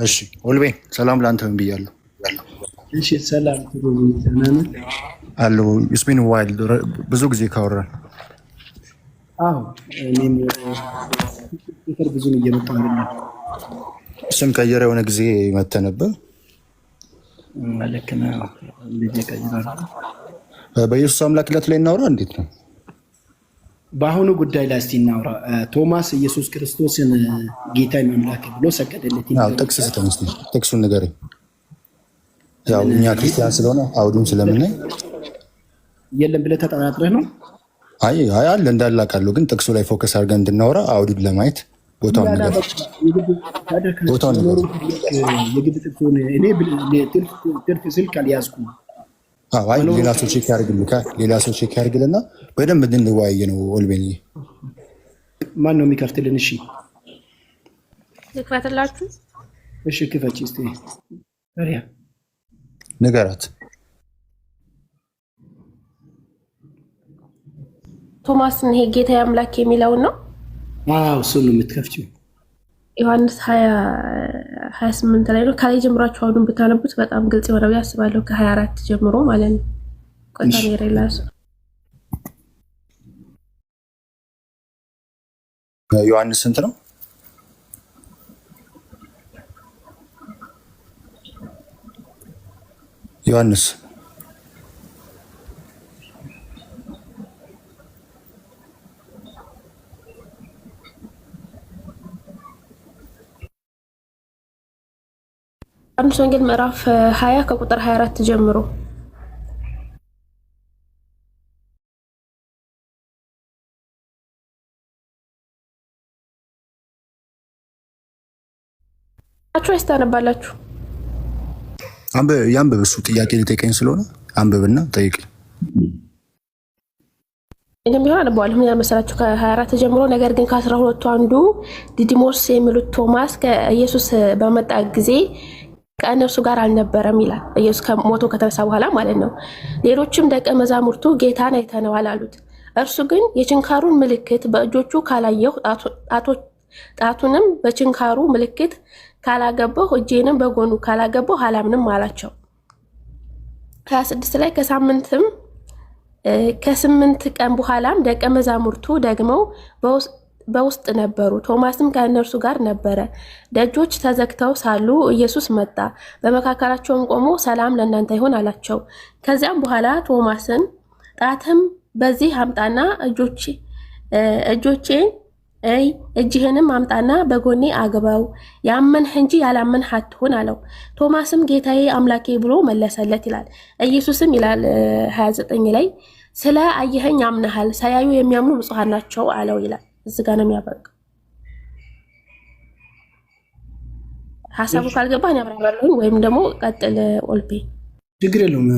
እሺ ወልቤ ሰላም ላንተም ብያለሁ። እሺ ሰላም ተናነ አሎ ኢስሚን ዋይል ብዙ ጊዜ ካወራን። አዎ እኔም ፍቅር ብዙ ነው እየመጣሁ ነው። ስም ቀየረ የሆነ ጊዜ መተህ ነበር። ልክ ነው። ልጅ ቀይራል። በኢየሱስ አምላክነት ላይ እናውራ። እንዴት ነው በአሁኑ ጉዳይ ላይ እስቲ እናውራ። ቶማስ ኢየሱስ ክርስቶስን ጌታ አምላክ ብሎ ሰገደለት። ጥቅስ ስጠኝ እስኪ፣ ጥቅሱን ንገረኝ። ያው እኛ ክርስቲያን ስለሆነ አውዱን ስለምናይ የለም ብለህ ተጠራጥረህ ነው? አይ አለ እንዳለ አውቃለሁ፣ ግን ጥቅሱ ላይ ፎከስ አድርገን እንድናወራ አውዱን ለማየት ቦታውን ነገር ቦታውን ነገር የግድ ጥቅሱን እኔ ትርፍ ስልክ አልያዝኩም። አይ ሌላ ሰው ቼክ ያድርግልህ፣ ሌላ ሰው ቼክ ያድርግልና በደንብ እንድንወያይ ነው። ኦልቤኒ ማን ነው የሚከፍትልን? እሺ ልክፈትላችሁ። እሺ ክፈች እስቲ ታዲያ ንገራት። ቶማስን ይሄ ጌታ አምላክ የሚለውን ነው። አዎ እሱን ነው የምትከፍቺው። ዮሐንስ 28 ላይ ነው። ከላይ ጀምራችሁ አሁን ብታነቡት በጣም ግልጽ ይሆናል ያስባለሁ። ከ24 ጀምሮ ማለት ነው። ቆጣኔ ሬላስ ዮሐንስ ስንት ነው? ዮሐንስ ዮሐንስ ወንጌል ምዕራፍ 20 ከቁጥር 24 ጀምሮ አችሁ ያስታነባላችሁ። ያንብብ። እሱ ጥያቄ ሊጠይቀኝ ስለሆነ አንብብና ጠይቅ። እኔም ቢሆን አነባዋለሁ። ምን መሰላችሁ? ከ24 ጀምሮ ነገር ግን ከ12ቱ አንዱ ዲዲሞስ የሚሉት ቶማስ ከኢየሱስ በመጣ ጊዜ ከእነርሱ ጋር አልነበረም ይላል። ኢየሱስ ከሞቶ ከተነሳ በኋላ ማለት ነው። ሌሎችም ደቀ መዛሙርቱ ጌታን አይተነዋል አሉት። እርሱ ግን የችንካሩን ምልክት በእጆቹ ካላየሁ፣ ጣቱንም በችንካሩ ምልክት ካላገባሁ፣ እጄንም በጎኑ ካላገባሁ አላምንም አላቸው። 26 ላይ ከ8 ቀን በኋላም ደቀ መዛሙርቱ ደግመው በውስጥ ነበሩ። ቶማስም ከእነርሱ ጋር ነበረ። ደጆች ተዘግተው ሳሉ ኢየሱስ መጣ፣ በመካከላቸውም ቆሞ ሰላም ለእናንተ ይሁን አላቸው። ከዚያም በኋላ ቶማስን ጣትም በዚህ አምጣና እጆቼን እጅህንም አምጣና በጎኔ አግባው፣ ያመንህ እንጂ ያላመንህ አትሁን አለው። ቶማስም ጌታዬ አምላኬ ብሎ መለሰለት ይላል። ኢየሱስም ይላል 29 ላይ ስለ አየኸኝ አምነሃል፣ ሳያዩ የሚያምኑ ብፁዓን ናቸው አለው ይላል። እዚህ ጋር ነው የሚያበቃው። ሀሳቡ ካልገባህ እኔ አብራራለሁ ወይም ደግሞ ቀጥል ኦልፔ። ችግር የለውም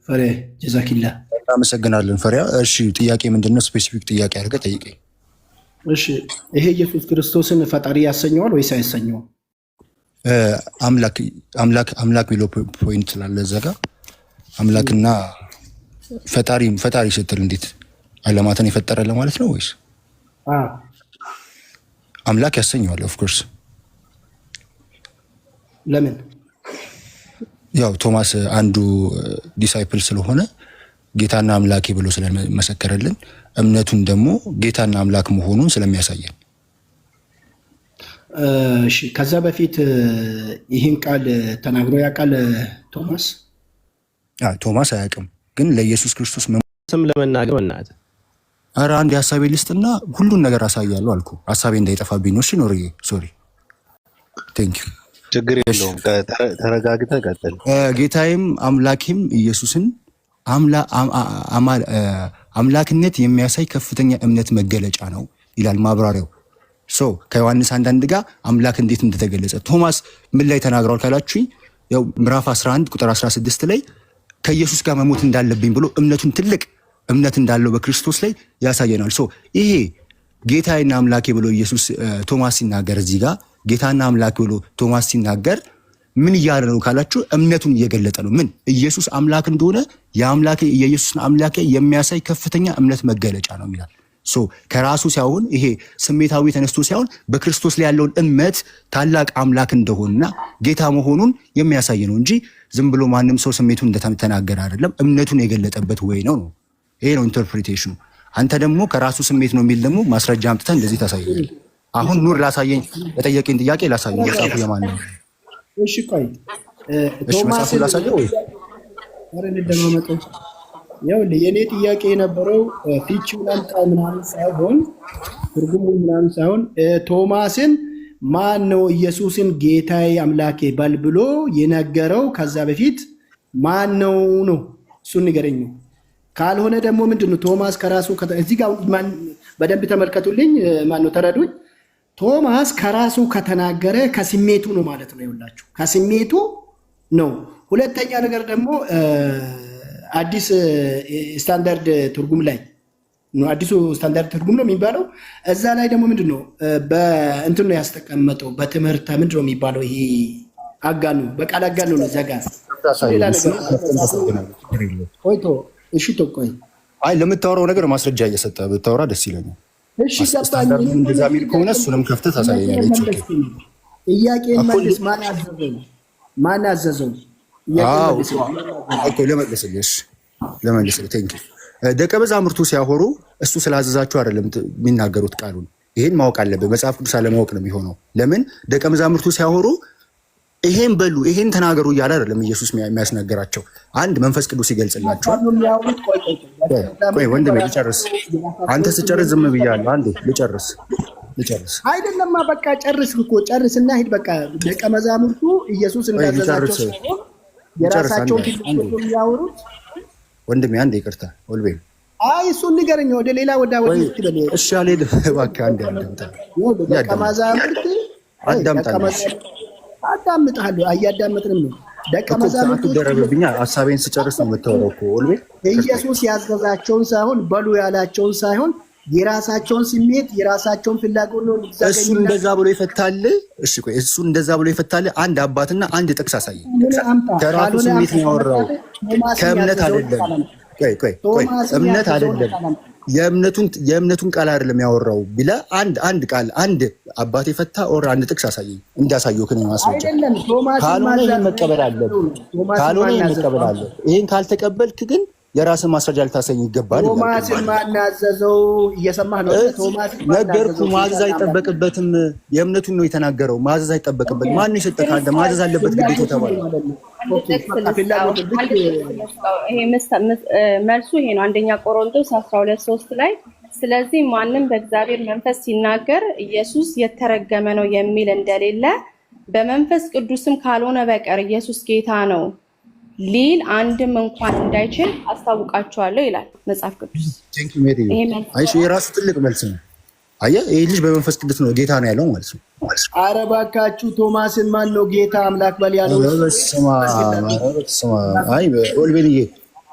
ፈሪያ። ጀዛኪላ አመሰግናለን ፈሪያ። እሺ ጥያቄ ምንድነው? ስፔሲፊክ ጥያቄ አድርገህ ጠይቀኝ። እሺ ይሄ ኢየሱስ ክርስቶስን ፈጣሪ ያሰኘዋል ወይስ አያሰኘውም? አምላክ ቢሎ ፖይንት ስላለ እዛ ጋር አምላክና ፈጣሪ ስትል እንዴት ዓለማትን የፈጠረ ለማለት ነው ወይስ አምላክ ያሰኘዋል? ኦፍ ኮርስ። ለምን? ያው ቶማስ አንዱ ዲሳይፕል ስለሆነ ጌታና አምላኬ ብሎ ስለመሰከረልን እምነቱን ደግሞ ጌታና አምላክ መሆኑን ስለሚያሳየን። እሺ ከዛ በፊት ይህን ቃል ተናግሮ ያውቃል ቶማስ? ቶማስ አያውቅም፣ ግን ለኢየሱስ ክርስቶስ ስም ለመናገር እናት ኧረ አንድ የሀሳቤ ልስጥና ሁሉን ነገር አሳያለሁ አልኩ። ሀሳቤ እንዳይጠፋብኝ ነው። እሺ ኖርዬ ሶሪ ቴንክ ዩ። ችግር የለውም ተረጋግተህ ቀጥል። ጌታዬም አምላኬም ኢየሱስን አምላክነት የሚያሳይ ከፍተኛ እምነት መገለጫ ነው ይላል ማብራሪያው። ከዮሐንስ 1:1 ጋር አምላክ እንዴት እንደተገለጸ ቶማስ ምን ላይ ተናግሯል ካላችሁኝ፣ ያው ምዕራፍ 11 ቁጥር 16 ላይ ከኢየሱስ ጋር መሞት እንዳለብኝ ብሎ እምነቱን ትልቅ እምነት እንዳለው በክርስቶስ ላይ ያሳየናል። ይሄ ጌታዬና አምላኬ ብሎ ኢየሱስ ቶማስ ሲናገር፣ እዚህ ጋር ጌታና አምላኬ ብሎ ቶማስ ሲናገር ምን እያለ ነው ካላችሁ፣ እምነቱን እየገለጠ ነው። ምን ኢየሱስ አምላክ እንደሆነ የኢየሱስን አምላክ የሚያሳይ ከፍተኛ እምነት መገለጫ ነው ይላል። ከራሱ ሳይሆን ይሄ ስሜታዊ ተነስቶ ሳይሆን በክርስቶስ ላይ ያለውን እምነት ታላቅ አምላክ እንደሆነና ጌታ መሆኑን የሚያሳይ ነው እንጂ ዝም ብሎ ማንም ሰው ስሜቱን እንደተናገረ አይደለም። እምነቱን የገለጠበት ወይ ነው። ይሄ ነው ኢንተርፕሪቴሽኑ። አንተ ደግሞ ከራሱ ስሜት ነው የሚል ደግሞ ማስረጃ አምጥተህ እንደዚህ ታሳያለህ። አሁን ኑር ላሳየኝ፣ የጠየቀኝ ጥያቄ ላሳየኝ። መጽሐፉ የማን ነው? እሺ ቆይ መጽሐፉ ላሳየው ወይ? ኧረ እንደማመጣ ይኸውልህ የኔ ጥያቄ የነበረው ፊቺው ላምጣ ምናምን ሳይሆን ትርጉሙ ምናምን ሳይሆን ቶማስን ማን ነው ኢየሱስን ጌታዬ አምላኬ በል ብሎ የነገረው ከዛ በፊት ማን ነው? እሱን ንገረኝ ነው። ካልሆነ ደግሞ ምንድነው ቶማስ ከራሱ እዚህ ጋር በደንብ ተመልከቱልኝ። ማን ነው ተረዱኝ። ቶማስ ከራሱ ከተናገረ ከስሜቱ ነው ማለት ነው። ይኸውላችሁ ከስሜቱ ነው። ሁለተኛ ነገር ደግሞ አዲስ ስታንዳርድ ትርጉም ላይ ነው፣ አዲሱ ስታንዳርድ ትርጉም ነው የሚባለው። እዛ ላይ ደግሞ ምንድነው በእንትን ነው ያስተቀመጠው፣ በትምህርት ምንድነው የሚባለው? ይሄ አጋኑ በቃል አጋኑ ነው ዘጋ ሌላ ነገር ቆይቶ እሺ ተቆይ አይ ለምታወራው ነገር ማስረጃ እየሰጠ ብታወራ ደስ ይለኛል። እሺ ገባኝ። እንደዛ ሚል ከሆነ እሱንም ከፍተህ ታሳየኛለህ። ጥያቄን መልስ። ማን አዘዘው? ለመልስልህ ቴንክ ደቀ መዛሙርቱ ሲያወሩ እሱ ስላዘዛችሁ አይደለም የሚናገሩት ቃሉን። ይሄን ማወቅ አለብህ። መጽሐፍ ቅዱስ አለማወቅ ነው የሚሆነው። ለምን ደቀ መዛሙርቱ ሲያወሩ ይሄን በሉ ይሄን ተናገሩ እያለ አይደለም ኢየሱስ የሚያስነገራቸው። አንድ መንፈስ ቅዱስ ይገልጽላቸዋል። ቆይ ወንድሜ ልጨርስ። አንተ ስጨርስ ዝም ብያለሁ። አንዴ ልጨርስ። አይደለማ በቃ ጨርስ እኮ ጨርስና ሂድ። በቃ ደቀ መዛሙርቱ ኢየሱስ እንዳዘዛቸው የራሳቸውን የሚያወሩት ወንድሜ አንዴ ይቅርታ ኦልቤ አይ እሱን ንገረኝ። ወደ ሌላ ወደ ትበል። እሺ አልሄድም እባክህ። አንዴ ደቀ መዛሙርት አዳምጥሃለሁ። እያዳመጥንም ነው። ደቀ መዛሙርቱ ደረብብኛ ሀሳቤን ስጨርስ ነው የምታወራው እኮ ኦልቤ። ኢየሱስ ያዘዛቸውን ሳይሆን በሉ ያላቸውን ሳይሆን የራሳቸውን ስሜት የራሳቸውን ፍላጎት ነው። እሱ እንደዛ ብሎ ይፈታል። እሺ ቆይ እሱ እንደዛ ብሎ ይፈታል። አንድ አባትና አንድ ጥቅስ አሳየኝ። ከራሱ ስሜት ነው ያወራው፣ ከእምነት አይደለም። ቆይ እምነት አይደለም፣ የእምነቱን ቃል አይደለም ያወራው ቢለ አንድ ቃል አንድ አባት የፈታ ኦር አንድ ጥቅስ አሳየኝ። እንዳሳየው ከኔ ማስረጃ ካልሆነ ይሄን መቀበል አለብህ። ይሄን ካልተቀበልክ ግን የራስን ማስረጃ ልታሰኝ ይገባል። ቶማስን ማናዘዘው እየሰማህ ነው? ነገርኩህ። ማዘዝ አይጠበቅበትም። የእምነቱን ነው የተናገረው። ማዘዝ አይጠበቅበትም። ማን የሰጠህ ካለ ማዘዝ አለበት ግዴታ ተባለ። መልሱ ይሄ ነው። አንደኛ ቆሮንቶስ 12:3 ላይ ስለዚህ ማንም በእግዚአብሔር መንፈስ ሲናገር ኢየሱስ የተረገመ ነው የሚል እንደሌለ በመንፈስ ቅዱስም ካልሆነ በቀር ኢየሱስ ጌታ ነው ሊል አንድም እንኳን እንዳይችል አስታውቃቸዋለሁ ይላል መጽሐፍ ቅዱስ። አይሽ የራሱ ትልቅ መልስ ነው። አየህ ይህ ልጅ በመንፈስ ቅዱስ ነው ጌታ ነው ያለው ማለት ነው። ኧረ እባካችሁ ቶማስን ማን ነው ጌታ አምላክ በል ያለው? አይ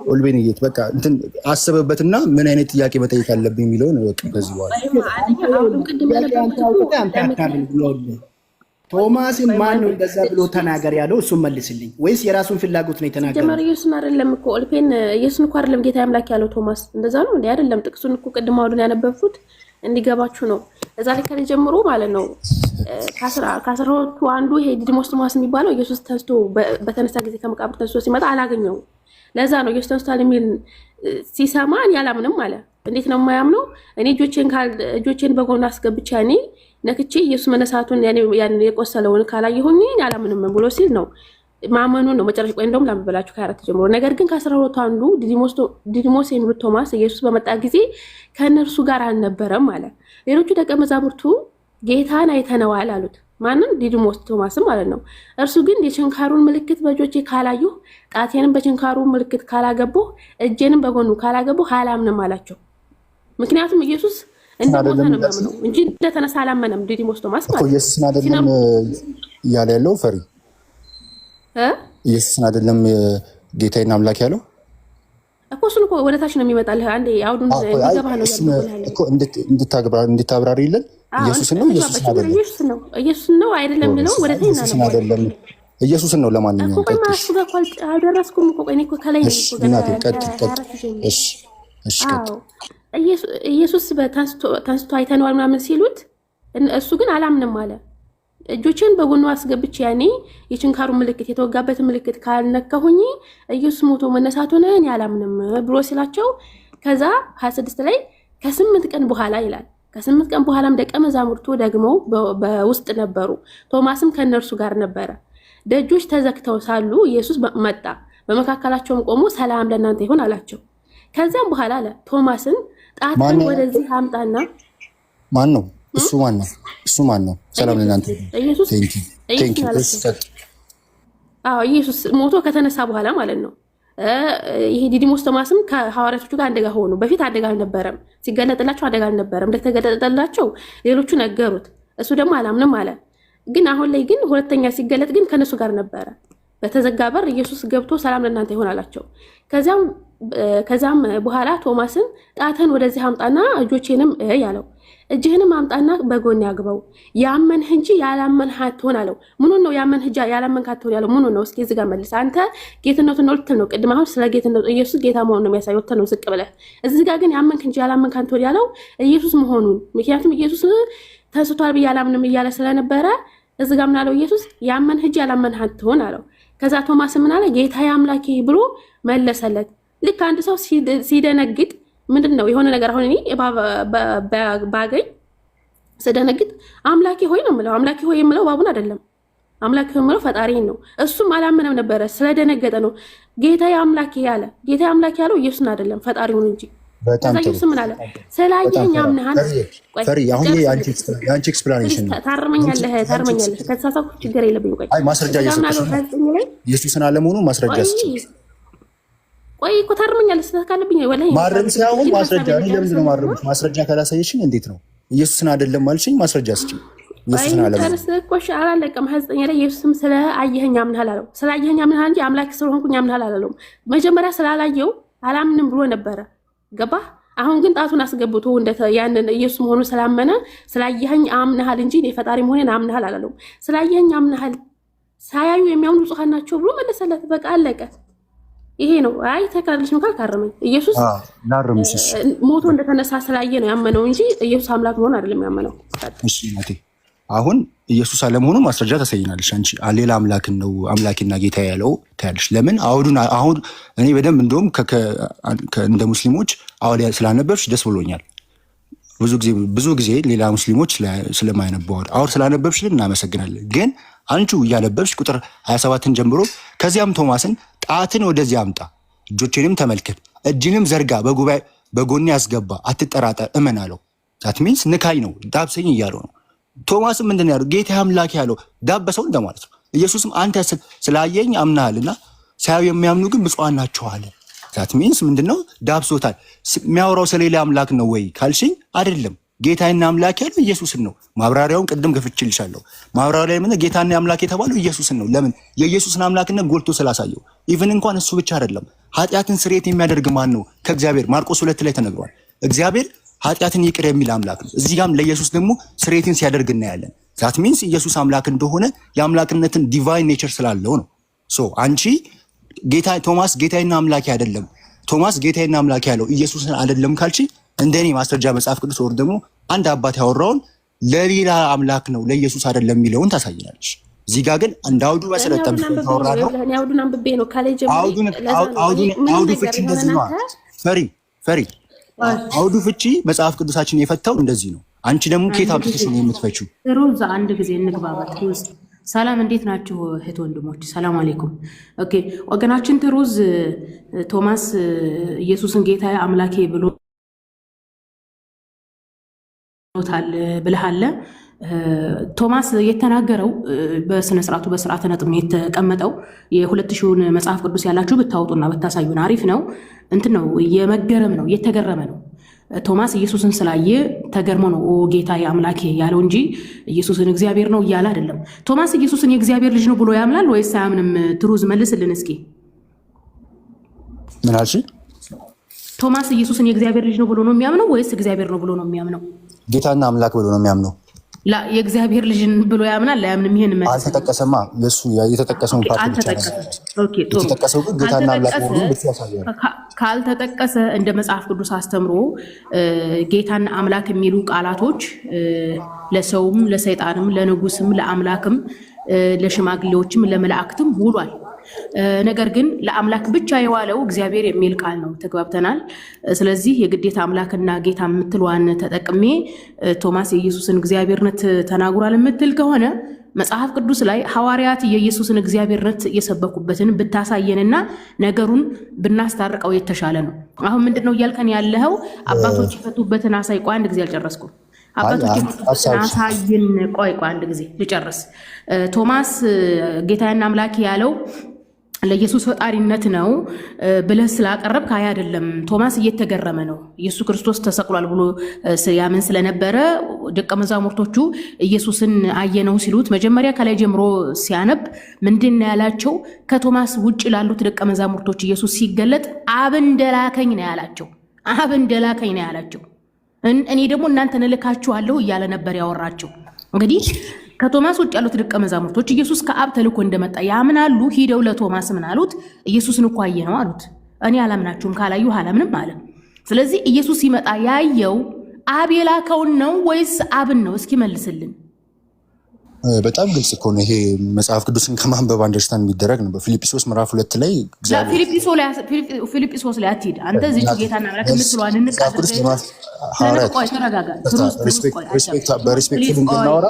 ኦልቤንዬ በቃ እንትን አሰበበትና ምን አይነት ጥያቄ መጠየቅ አለብኝ የሚለውን በቃ ከዚህ በኋላ ቶማስን ማን ነው እንደዛ ብሎ ተናገር ያለው? እሱን መልስልኝ። ወይስ የራሱን ፍላጎት ነው የተናገረው? ጀመር ኢየሱስን አይደለም እኮ ኦልፔን ኢየሱስን እኮ አይደለም ጌታ አምላክ ያለው ቶማስ። እንደዛ ነው እንዴ? አይደለም። ጥቅሱን እኮ ቅድም አውዱን ያነበብኩት እንዲገባችሁ ነው። እዛ ላይ ከጀምሮ ማለት ነው ከ12ቱ አንዱ ይሄ ዲዲሞስ ቶማስ የሚባለው ኢየሱስ ተነስቶ በተነሳ ጊዜ ከመቃብር ተነስቶ ሲመጣ አላገኘውም። ለዛ ነው ኢየሱስ ተነስቷል የሚል ሲሰማ እኔ አላምንም አለ። እንዴት ነው የማያምነው? እኔ እጆቼን በጎን አስገብቼ እኔ ነክቼ ኢየሱስ መነሳቱን ያን የቆሰለውን ካላየሁኝ አላምንም ብሎ ሲል ነው ማመኑ ነው መጨረሻ። ቆይ እንደውም ላምበላችሁ ከ4 ጀምሮ። ነገር ግን ከ12ቱ አንዱ ዲዲሞስ የሚሉት ቶማስ ኢየሱስ በመጣ ጊዜ ከእነርሱ ጋር አልነበረም አለ። ሌሎቹ ደቀ መዛሙርቱ ጌታን አይተነዋል አሉት። ማንም ዲዲሞስ ቶማስም ማለት ነው። እርሱ ግን የችንካሩን ምልክት በእጆቼ ካላየሁ፣ ጣቴንም በችንካሩ ምልክት ካላገባሁ፣ እጄንም በጎኑ ካላገባሁ አላምንም አላቸው። ምክንያቱም ኢየሱስ እንደሞተ ነው የሚያምነው እንጂ እንደተነሳ አላመነም። ዲዲሞስ ቶማስ ማለት ነው። ኢየሱስን አይደለም እያለ ያለው ፈሪ ኢየሱስን አይደለም ጌታዬን አምላክ ያለው እኮ። እሱን እኮ ወደ ታች ነው የሚመጣልህ። አንዴ አውዱን ይገባህ ነው እኮ እንድታብራሪልን። ኢየሱስን ነው ኢየሱስን ነው አይደለም የሚለው ወደ ታች ነው። ኢየሱስን አይደለም ኢየሱስን ነው። ለማንኛውም እኮ ቆይ ማሱ ጋር አልደረስኩም እኮ። ቆይ እኔ እኮ ከላይ ነው እኮ እናቴ ቀጥ እሺ ቀጥ ኢየሱስ ተንስቶ አይተነዋል ምናምን ሲሉት እሱ ግን አላምንም አለ። እጆችን በጎኑ አስገብቼ ያኔ የችንካሩ ምልክት የተወጋበት ምልክት ካልነካሁኝ ኢየሱስ ሞቶ መነሳቱን እኔ አላምንም ብሎ ሲላቸው ከዛ 26 ላይ ከ8 ቀን በኋላ ይላል። ከ8 ቀን በኋላም ደቀ መዛሙርቱ ደግሞ በውስጥ ነበሩ፣ ቶማስም ከነርሱ ጋር ነበረ። ደጆች ተዘግተው ሳሉ ኢየሱስ መጣ፣ በመካከላቸውም ቆሞ ሰላም ለእናንተ ይሁን አላቸው። ከዚያም በኋላ አለ ቶማስን ጣትን ወደዚህ አምጣና ማን ነው እሱ? ማን ነው? ሰላም ለእናንተ ኢየሱስ ኢየሱስ ሞቶ ከተነሳ በኋላ ማለት ነው። ይሄ ዲዲሞስ ቶማስም ከሐዋርያቶቹ ጋር አንደጋ ሆኑ። በፊት አደጋ አልነበረም፣ ሲገለጥላቸው አደጋ አልነበረም። እንደተገለጠላቸው ሌሎቹ ነገሩት፣ እሱ ደግሞ አላምንም አለ። ግን አሁን ላይ ግን ሁለተኛ ሲገለጥ ግን ከነሱ ጋር ነበረ። በተዘጋ በር ኢየሱስ ገብቶ ሰላም ለእናንተ ይሁን አላቸው። ከዛም በኋላ ቶማስን ጣትን ወደዚህ አምጣና እጆቼንም ያለው እጅህንም አምጣና በጎን ያግባው፣ ያመንህ እንጂ ያላመንህ አትሆን አለው። ምኑን ነው ያመንህ እንጂ ያላመንህ አትሆን ያለው? ምኑን ነው? እስኪ እዚህ ጋር መልስ። አንተ ጌትነቱን ነው ልትል ነው። ቅድም አሁን ስለ ጌትነቱ ኢየሱስ ጌታ መሆኑን ነው የሚያሳየው ነው ዝቅ ብለህ። እዚህ ጋር ግን ያመንህ እንጂ ያላመንህ አትሆን ያለው ኢየሱስ መሆኑን፣ ምክንያቱም ኢየሱስ ተንስቷል ብዬ አላምንም እያለ ስለነበረ እዚህ ጋር ምን አለው ኢየሱስ? ያመንህ እንጂ ያላመንህ አትሆን አለው። ከዛ ቶማስ ምን አለ? ጌታዬ አምላኬ ብሎ መለሰለት። ልክ አንድ ሰው ሲደነግጥ ምንድን ነው የሆነ ነገር አሁን እኔ ባገኝ ስደነግጥ አምላኬ ሆይ ነው የምለው። አምላኬ ሆይ የምለው ባቡን አይደለም። አምላኬ ሆይ የምለው ፈጣሪን ነው። እሱም አላመነም ነበረ፣ ስለደነገጠ ነው ጌታዬ አምላኬ ያለ። ጌታዬ አምላኬ ያለው ኢየሱስን አይደለም ፈጣሪውን እንጂ። ከዛ ኢየሱስ ምን አለ? ስላየኸኝ አምነሃል። የአንቺ ኤክስፕላኔሽን ነው። ታርመኛለህ። ከተሳሳትኩ ችግር የለብኝ። ቆይ ማስረጃ ኢየሱስን አለመሆኑ ማስረጃ ቆይ እኮ ታርመኛለህ። ስህተት ካለብኝ ወላሂ ማረም ሳይሆን ማስረጃ ነው። ለምንድን ነው ማረምሽ? ማስረጃ ካላሳየሽኝ እንዴት ነው ኢየሱስን አይደለም አልሽኝ? ማስረጃ ስጪኝ። ኢየሱስን አላለቀም። 29 ላይ ኢየሱስም ስለ አየኸኝ አምነሃል አለው። ስለ አየኸኝ አምነሃል እንጂ አምላክ ስለሆንኩኝ አምነሃል አላለውም። መጀመሪያ ስላላየው አላምንም ብሎ ነበረ። ገባህ? አሁን ግን ጣቱን አስገብቶ ያንን ኢየሱስ መሆኑ ስላመነ ስላየኸኝ አምነሃል እንጂ እኔ ፈጣሪ መሆኔን አምነሃል አላለውም። ስላየኸኝ አምነሃል፣ ሳያዩ የሚያምኑ ብፁዓን ናቸው ብሎ መለሰለት። በቃ አለቀ። ይሄ ነው። አይ ተከራለች ነው ካልካረመኝ ኢየሱስ ሞቶ እንደተነሳ ስላየ ነው ያመነው እንጂ ኢየሱስ አምላክ መሆን አይደለም ያመነው። እሺ ማቴ፣ አሁን ኢየሱስ አለመሆኑ ማስረጃ ታሳይናለሽ። አንቺ ሌላ አምላክን ነው አምላኬና ጌታ ያለው ታያለሽ። ለምን አሁን እኔ በደንብ እንደውም እንደ ሙስሊሞች አውድ ስላነበብሽ ደስ ብሎኛል። ብዙ ጊዜ ሌላ ሙስሊሞች ስለማይነቡ አውድ ስላነበብሽልን እናመሰግናለን። ግን አንቺ እያነበብሽ ቁጥር 27ን ጀምሮ ከዚያም ቶማስን ጣትን ወደዚህ አምጣ፣ እጆቼንም ተመልከት፣ እጅንም ዘርጋ፣ በጎኔ ያስገባ፣ አትጠራጠር፣ እመን አለው። ዛት ሚንስ ንካኝ ነው፣ ዳብሰኝ እያለው ነው። ቶማስም ምንድን ያለው? ጌታ አምላክ ያለው ዳበሰው እንደማለት ነው። ኢየሱስም አንተ ስላየኝ አምናሃልና ሳያዩ የሚያምኑ ግን ብፁዓን ናቸው አለ። ዛት ሚንስ ምንድነው? ዳብሶታል። የሚያወራው ስለሌላ አምላክ ነው ወይ ካልሽኝ አይደለም። ጌታና አምላክ ያለው ኢየሱስን ነው። ማብራሪያውን ቅድም ገፍቼልሻለሁ። ማብራሪያ ምን ጌታና አምላክ የተባለው ኢየሱስን ነው። ለምን? የኢየሱስን አምላክነት ጎልቶ ስላሳየው። ኢቭን እንኳን እሱ ብቻ አይደለም፣ ኃጢአትን ስርየት የሚያደርግ ማን ነው? ከእግዚአብሔር ማርቆስ 2 ላይ ተነግሯል። እግዚአብሔር ኃጢአትን ይቅር የሚል አምላክ ነው። እዚህ ጋርም ለኢየሱስ ደግሞ ስርየትን ሲያደርግ እናያለን። ዛት ሚንስ ኢየሱስ አምላክ እንደሆነ የአምላክነትን ዲቫይን ኔቸር ስላለው ነው። ሶ አንቺ ቶማስ ጌታዬና አምላኬ አይደለም፣ ቶማስ ጌታዬና አምላኬ ያለው ኢየሱስን አይደለም ካልቺ እንደኔ ማስረጃ መጽሐፍ ቅዱስ ወር ደግሞ አንድ አባት ያወራውን ለሌላ አምላክ ነው ለኢየሱስ አይደለም የሚለውን ታሳይናለሽ። እዚህ ጋር ግን እንደ አውዱ መሰረት ጠብቀን ታወራ ነው። አውዱን አንብቤ ነው ካለ ጀምሮ አውዱ ፍቺ እንደዚህ ነው። ፈሪ አውዱ ፍቺ መጽሐፍ ቅዱሳችን የፈታው እንደዚህ ነው። አንቺ ደግሞ ኬት አብጥተሽ ነው የምትፈቺው? ሩዝ አንድ ጊዜ እንግባባት። ሩዝ ሰላም፣ እንዴት ናችሁ እህት ወንድሞች? ሰላም አለይኩም። ኦኬ ወገናችን ትሩዝ ቶማስ ኢየሱስን ጌታ አምላኬ ብሎ ብለሃለ። ቶማስ የተናገረው በስነ ስርዓቱ በስርዓተ ነጥብ የተቀመጠው የ2000ን መጽሐፍ ቅዱስ ያላችሁ ብታወጡና ብታሳዩን አሪፍ ነው። እንትን ነው የመገረም ነው የተገረመ ነው። ቶማስ ኢየሱስን ስላየ ተገርሞ ነው ጌታ አምላኬ ያለው እንጂ ኢየሱስን እግዚአብሔር ነው እያለ አይደለም። ቶማስ ኢየሱስን የእግዚአብሔር ልጅ ነው ብሎ ያምናል ወይስ አያምንም? ትሩዝ መልስልን እስኪ። ምን አልሽ? ቶማስ ኢየሱስን የእግዚአብሔር ልጅ ነው ብሎ ነው የሚያምነው ወይስ እግዚአብሔር ነው ብሎ ነው የሚያምነው? ጌታና አምላክ ብሎ ነው የሚያምነው። የእግዚአብሔር ልጅን ብሎ ያምናል አያምንም? ይሄን ማለት አልተጠቀሰማ። ለሱ የተጠቀሰው ፓርት ብቻ ነው። ኦኬ ጥሩ። የተጠቀሰው ግን ጌታና አምላክ ነው ብቻ ያሳያል። ካልተጠቀሰ እንደ መጽሐፍ ቅዱስ አስተምሮ ጌታና አምላክ የሚሉ ቃላቶች ለሰውም፣ ለሰይጣንም፣ ለንጉስም፣ ለአምላክም፣ ለሽማግሌዎችም፣ ለመላእክትም ውሏል። ነገር ግን ለአምላክ ብቻ የዋለው እግዚአብሔር የሚል ቃል ነው። ተግባብተናል። ስለዚህ የግዴታ አምላክና ጌታ የምትለዋን ተጠቅሜ ቶማስ የኢየሱስን እግዚአብሔርነት ተናግሯል የምትል ከሆነ መጽሐፍ ቅዱስ ላይ ሐዋርያት የኢየሱስን እግዚአብሔርነት የሰበኩበትን ብታሳየንና ነገሩን ብናስታርቀው የተሻለ ነው። አሁን ምንድነው እያልከን ያለኸው? አባቶች የፈቱበትን አሳይ። ቆይ አንድ ጊዜ አልጨረስኩም። አባቶች የፈቱበትን አሳይን። ቆይ አንድ ጊዜ ልጨርስ። ቶማስ ጌታና አምላክ ያለው ለኢየሱስ ፈጣሪነት ነው ብለህ ስላቀረብክ አይ አይደለም። ቶማስ እየተገረመ ነው። ኢየሱስ ክርስቶስ ተሰቅሏል ብሎ ያምን ስለነበረ ደቀ መዛሙርቶቹ ኢየሱስን አየነው ሲሉት መጀመሪያ ከላይ ጀምሮ ሲያነብ ምንድን ነው ያላቸው? ከቶማስ ውጭ ላሉት ደቀ መዛሙርቶች ኢየሱስ ሲገለጥ አብ እንደላከኝ ነው ያላቸው። አብ እንደላከኝ ነው ያላቸው። እኔ ደግሞ እናንተን እልካችኋለሁ እያለ ነበር ያወራቸው። እንግዲህ ከቶማስ ውጭ ያሉት ደቀ መዛሙርቶች ኢየሱስ ከአብ ተልኮ እንደመጣ ያምናሉ። ሂደው ለቶማስ ምን አሉት? ኢየሱስን እኮ አየነው አሉት። እኔ አላምናችሁም፣ ካላዩ አላምንም አለ። ስለዚህ ኢየሱስ ሲመጣ ያየው አብ የላከውን ነው ወይስ አብን ነው? እስኪ መልስልን። በጣም ግልጽ እኮ ነው ይሄ። መጽሐፍ ቅዱስን ከማንበብ አንደርስታንድ የሚደረግ ነው። በፊልጵስዩስ ምዕራፍ 2 ላይ ፊልጵስዩስ ላይ አትሂድ አንተ። እዚህ ጌታና አምላክ የምትለዋን እንቃደስ። ቆይ ተረጋጋ። በሪስፔክት እንድናወራ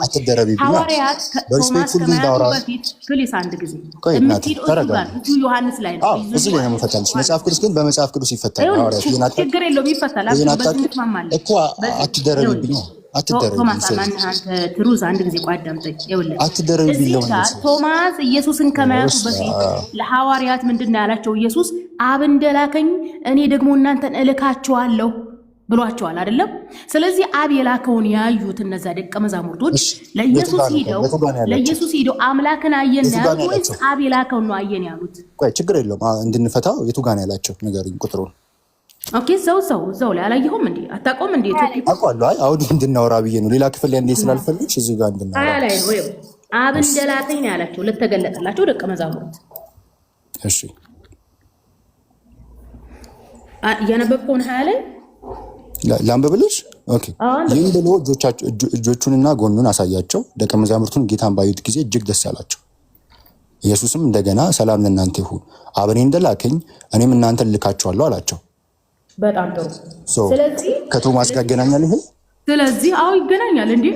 አትደረቢብኝ። ሐዋርያት ቶማስ ከመያዙ በፊት ፕሊስ አንድ ጊዜ የምትሄድ እሱ ዮሐንስ ላይ ነው። እዚህ ላይ ነው የምፈታልሽ። መጽሐፍ ቅዱስ ግን በመጽሐፍ ቅዱስ ይፈታል። ሐዋርያት ችግር የለውም ይፈታል እኮ አትደረቢብኝ ነው። ቶማስ ትሩዝ አንድ ጊዜ ቆይ አዳምጠኝ። አትደረቢብኝ ነው። ቶማስ ኢየሱስን ከመያዙ በፊት ለሐዋርያት ምንድን ያላቸው? ኢየሱስ አብ እንደላከኝ እኔ ደግሞ እናንተን እልካችኋለሁ ብሏቸዋል አይደለም? ስለዚህ አብ የላከውን ያዩት እነዛ ደቀ መዛሙርቶች ለኢየሱስ ሄደው አምላክን አየን ያሉት ወይስ አብ የላከውን ነው አየን ያሉት? ቆይ ችግር የለውም እንድንፈታው የቱ ጋር ነው ያላቸው? ንገሪኝ ቁጥሩን። ኦኬ ዘው ላይ አላየሁም እንዴ? አታውቀውም እንዴ? አውቃለሁ። አይ አሁን እንድናወራ ብዬ ነው። ሌላ ክፍል ላይ እንዴ ስላልፈልግሽ እዚህ ጋር እንድናወራ ላይ ነው። ወይ አብ እንደላከኝ ነው ያላቸው ለተገለጠላቸው ደቀ መዛሙርት። እሺ ያነበብከውን ሀያ ላይ ላንብብልሽ? ኦኬ። ይህም ብሎ እጆቹንና ጎኑን አሳያቸው። ደቀ መዛሙርቱን ጌታን ባዩት ጊዜ እጅግ ደስ አላቸው። ኢየሱስም እንደገና ሰላም ለእናንተ ይሁን፣ አብ እኔን እንደላከኝ እኔም እናንተን ልካችኋለሁ አላቸው። በጣም ጥሩ። ስለዚህ ከቶማስ ጋር ይገናኛል ይሄ? ስለዚህ አዎ ይገናኛል እንዴ?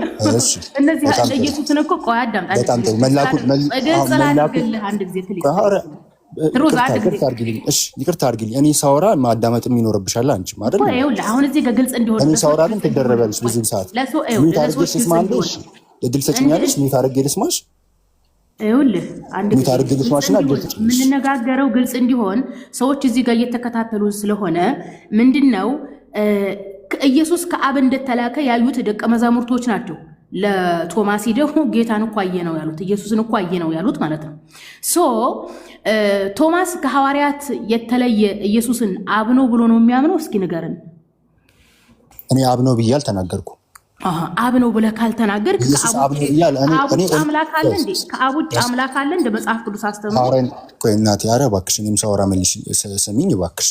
እነዚህ ኢየሱስን እኮ ቆይ አዳምጣ። በጣም ጥሩ። መላኩ አንድ ጊዜ ይቅርታ አድርጊልኝ። እኔ ሳወራ ማዳመጥም ይኖርብሻል አንቺ አይደል? አሁን እዚህ ጋር ግልጽ እንዲሆን እኔ ሳወራ ግን ትደረበልሽ ብዙ ሰዓት ሚውት አድርጌሽ ልስማሽ። እድል ሰጭኛለሽ? ሚውት አድርጌ ልስማሽ? ይኸውልህ አንድ የምንነጋገረው ግልጽ እንዲሆን ሰዎች እዚህ ጋር እየተከታተሉ ስለሆነ ምንድነው ኢየሱስ ከአብ እንደተላከ ያዩት ደቀ መዛሙርቶች ናቸው። ለቶማስ ደግሞ ጌታን እኮ አየነው ያሉት፣ ኢየሱስን እኮ አየነው ያሉት ማለት ነው። ቶማስ ከሐዋርያት የተለየ ኢየሱስን አብ ነው ብሎ ነው የሚያምነው? እስኪ ንገርን። እኔ አብ ነው ብዬ አልተናገርኩም። አብ ነው ብለህ ካልተናገርክ ከአብ ውጭ አምላክ አለ እንዴ? ከአብ ውጭ አምላክ አለ እንደ መጽሐፍ ቅዱስ አስተምሮ? ቆይ እናቴ፣ ኧረ እባክሽ እኔም ሳወራ መልሽ ስሚኝ እባክሽ።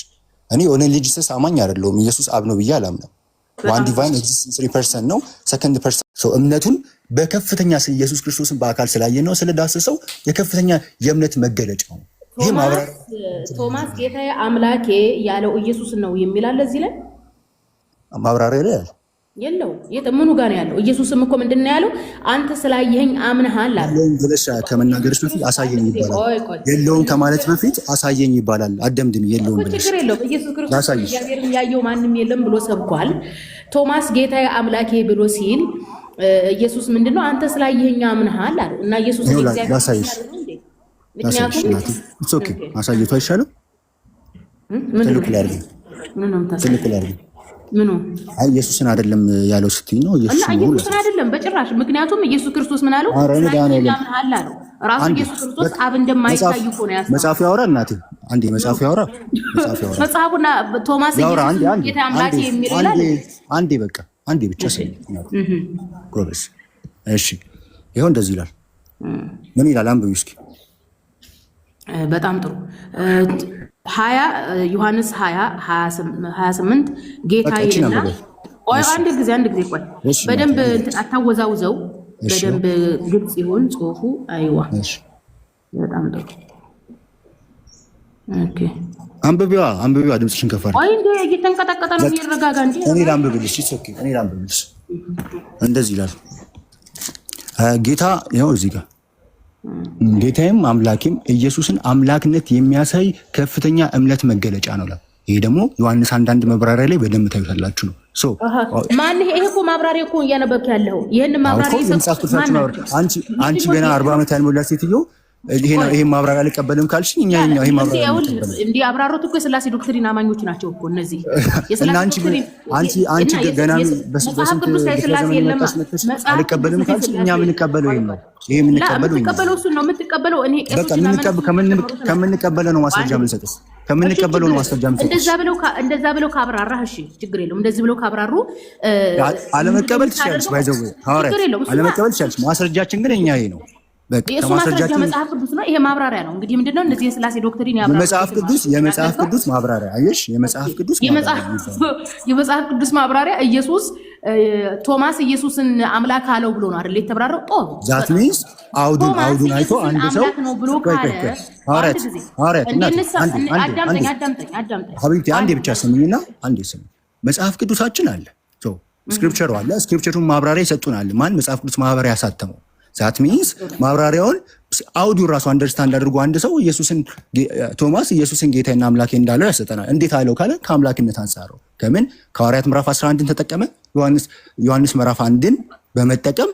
እኔ ኦነ ልጅስ አማኝ አይደለሁም። ኢየሱስ አብ ነው ብዬ አላምነው። ዋን ዲቫይን ኤግዚስተንስ 3% ነው። ሰከንድ ፐርሰን እምነቱን በከፍተኛ ኢየሱስ ክርስቶስን በአካል ስላየነው ስለዳሰሰው የከፍተኛ የእምነት መገለጫ ነው። ይሄ ቶማስ ጌታዬ አምላኬ ያለው ኢየሱስ ነው የሚላል እዚህ ላይ ማብራሪያ ላይ ያለ የለው። ምኑ ጋር ነው ያለው? ኢየሱስም እኮ ምንድን ነው ያለው? አንተ ስላየኸኝ አምነሃል አለ። ብለሽ ከመናገርሽ በፊት አሳየኝ ይባላል። የለውም ከማለት በፊት አሳየኝ ይባላል። አደምድም የለውም ብለሽ ችግር የለውም። ኢየሱስ ክርስቶስ እግዚአብሔርን ያየው ማንም የለም ብሎ ሰብኳል። ቶማስ ጌታዬ አምላኬ ብሎ ሲል ኢየሱስ ምንድነው አንተ ስላየኸኝ አምነሃል አለ እና ኢየሱስ እግዚአብሔር ያሳይሽ። ምክንያቱም ኦኬ ማሳየቱ አይሻልም? ትልቁ ላይ ምኑ አይ ኢየሱስን አይደለም ያለው ስትይ ነው። ኢየሱስን አይደለም በጭራሽ። ምክንያቱም ኢየሱስ ክርስቶስ ምን አለው? ያምናል አለው። ራሱ ኢየሱስ ክርስቶስ አብ እንደማይታይ እኮ ነው ያሰበው። መጽሐፍ ያወራ እናቴ፣ አንዴ መጽሐፍ ያወራ መጽሐፉና ቶማስ ኢየሱስ ጌታ አምላኬ የሚለው ይላል። አንዴ በቃ አንዴ ብቻ ሰሚ ጎበዝ። እሺ ይኸው እንደዚህ ይላል። ምን ይላል? አንብቢ እስኪ። በጣም ጥሩ 20 ዮሐንስ 20:28 ጌታ ይልና አንድ ጊዜ ቆይ በደንብ አታወዛውዘው፣ በደንብ ግልጽ ይሁን ጽሁፉ። አይዋ በጣም ጥሩ ኦኬ። አንብቢዋ ድምፅሽን ከፍ አድርጊ። እንዴ እየተንቀጠቀጠ ነው፣ ይረጋጋ እንዴ። እኔ ላንብብልሽ። እንደዚህ ይላል ጌታ ይኸው እዚህ ጋር ጌታዬም አምላኬም ኢየሱስን አምላክነት የሚያሳይ ከፍተኛ እምነት መገለጫ ነው። ይሄ ደግሞ ዮሐንስ 1:1 መብራሪያ ላይ በደንብ ታዩታላችሁ ነው። ማን ይሄ እኮ ማብራሪያ እኮ እያነበብክ ያለው ይሄን ማብራሪያ አንቺ ገና 40 ዓመት ያልሞላ ሴትዮ ይሄ ማብራሪያ አልቀበልም ካልሽኝ እኛ ይሄ ማብራሪያ እንዴ አብራሩት እኮ የሥላሴ ዶክትሪን አማኞች ናቸው እኮ እነዚህ የሥላሴ ዶክትሪን። አንቺ ገና በስንት አልቀበልም ካልሽ እኛ የምንቀበለው ይሄን ነው። ይሄ የምንቀበለው እሱ ነው የምትቀበለው። እኔ ከምንቀበለው ነው ማስረጃ የምንሰጥስ ከምንቀበለው ነው ማስረጃ የምንሰጥስ። እንደዛ ብለው ካብራራህ እሺ ችግር የለውም። እንደዚህ ብለው ካብራሩ አለመቀበል ትችያለሽ። ባይዘው ሐዋርያት አለመቀበል ትችያለሽ። ማስረጃችን ግን እኛ ይሄ ነው። እሱ ማስረጃ መጽሐፍ ቅዱስ ነው። ይሄ ማብራሪያ ነው። እንግዲህ ምንድነው እነዚህ የሥላሴ ዶክትሪን ያብራራው የመጽሐፍ ቅዱስ ማብራሪያ። አየሽ የመጽሐፍ ቅዱስ ማብራሪያ ኢየሱስ ቶማስ ኢየሱስን አምላክ አለው ብሎ ነው አይደል የተብራራው? ዛት ሚንስ አውዱን አይቶ አንድ ሰው አምላክ ነው ብሎ ካለ ሐዋርያት ሀቢብቲ አንዴ ብቻ ስሚኝና አንዴ ስሚ። መጽሐፍ ቅዱሳችን አለ፣ ስክሪፕቸሩ አለ። ስክሪፕቸሩን ማብራሪያ ይሰጡናል። ማን? መጽሐፍ ቅዱስ ማብራሪያ ያሳተመው። ዛት ሚንስ ማብራሪያውን አውዲውን ራሱ አንደርስታንድ አድርጎ አንድ ሰው ቶማስ ኢየሱስን ጌታዬና አምላኬ እንዳለው ያሰጠናል። እንዴት አለው ካለ ከአምላክነት አንጻር ነው። ከምን ከሐዋርያት ምዕራፍ 11ን ተጠቀመ፣ ዮሐንስ ምዕራፍ 1ን በመጠቀም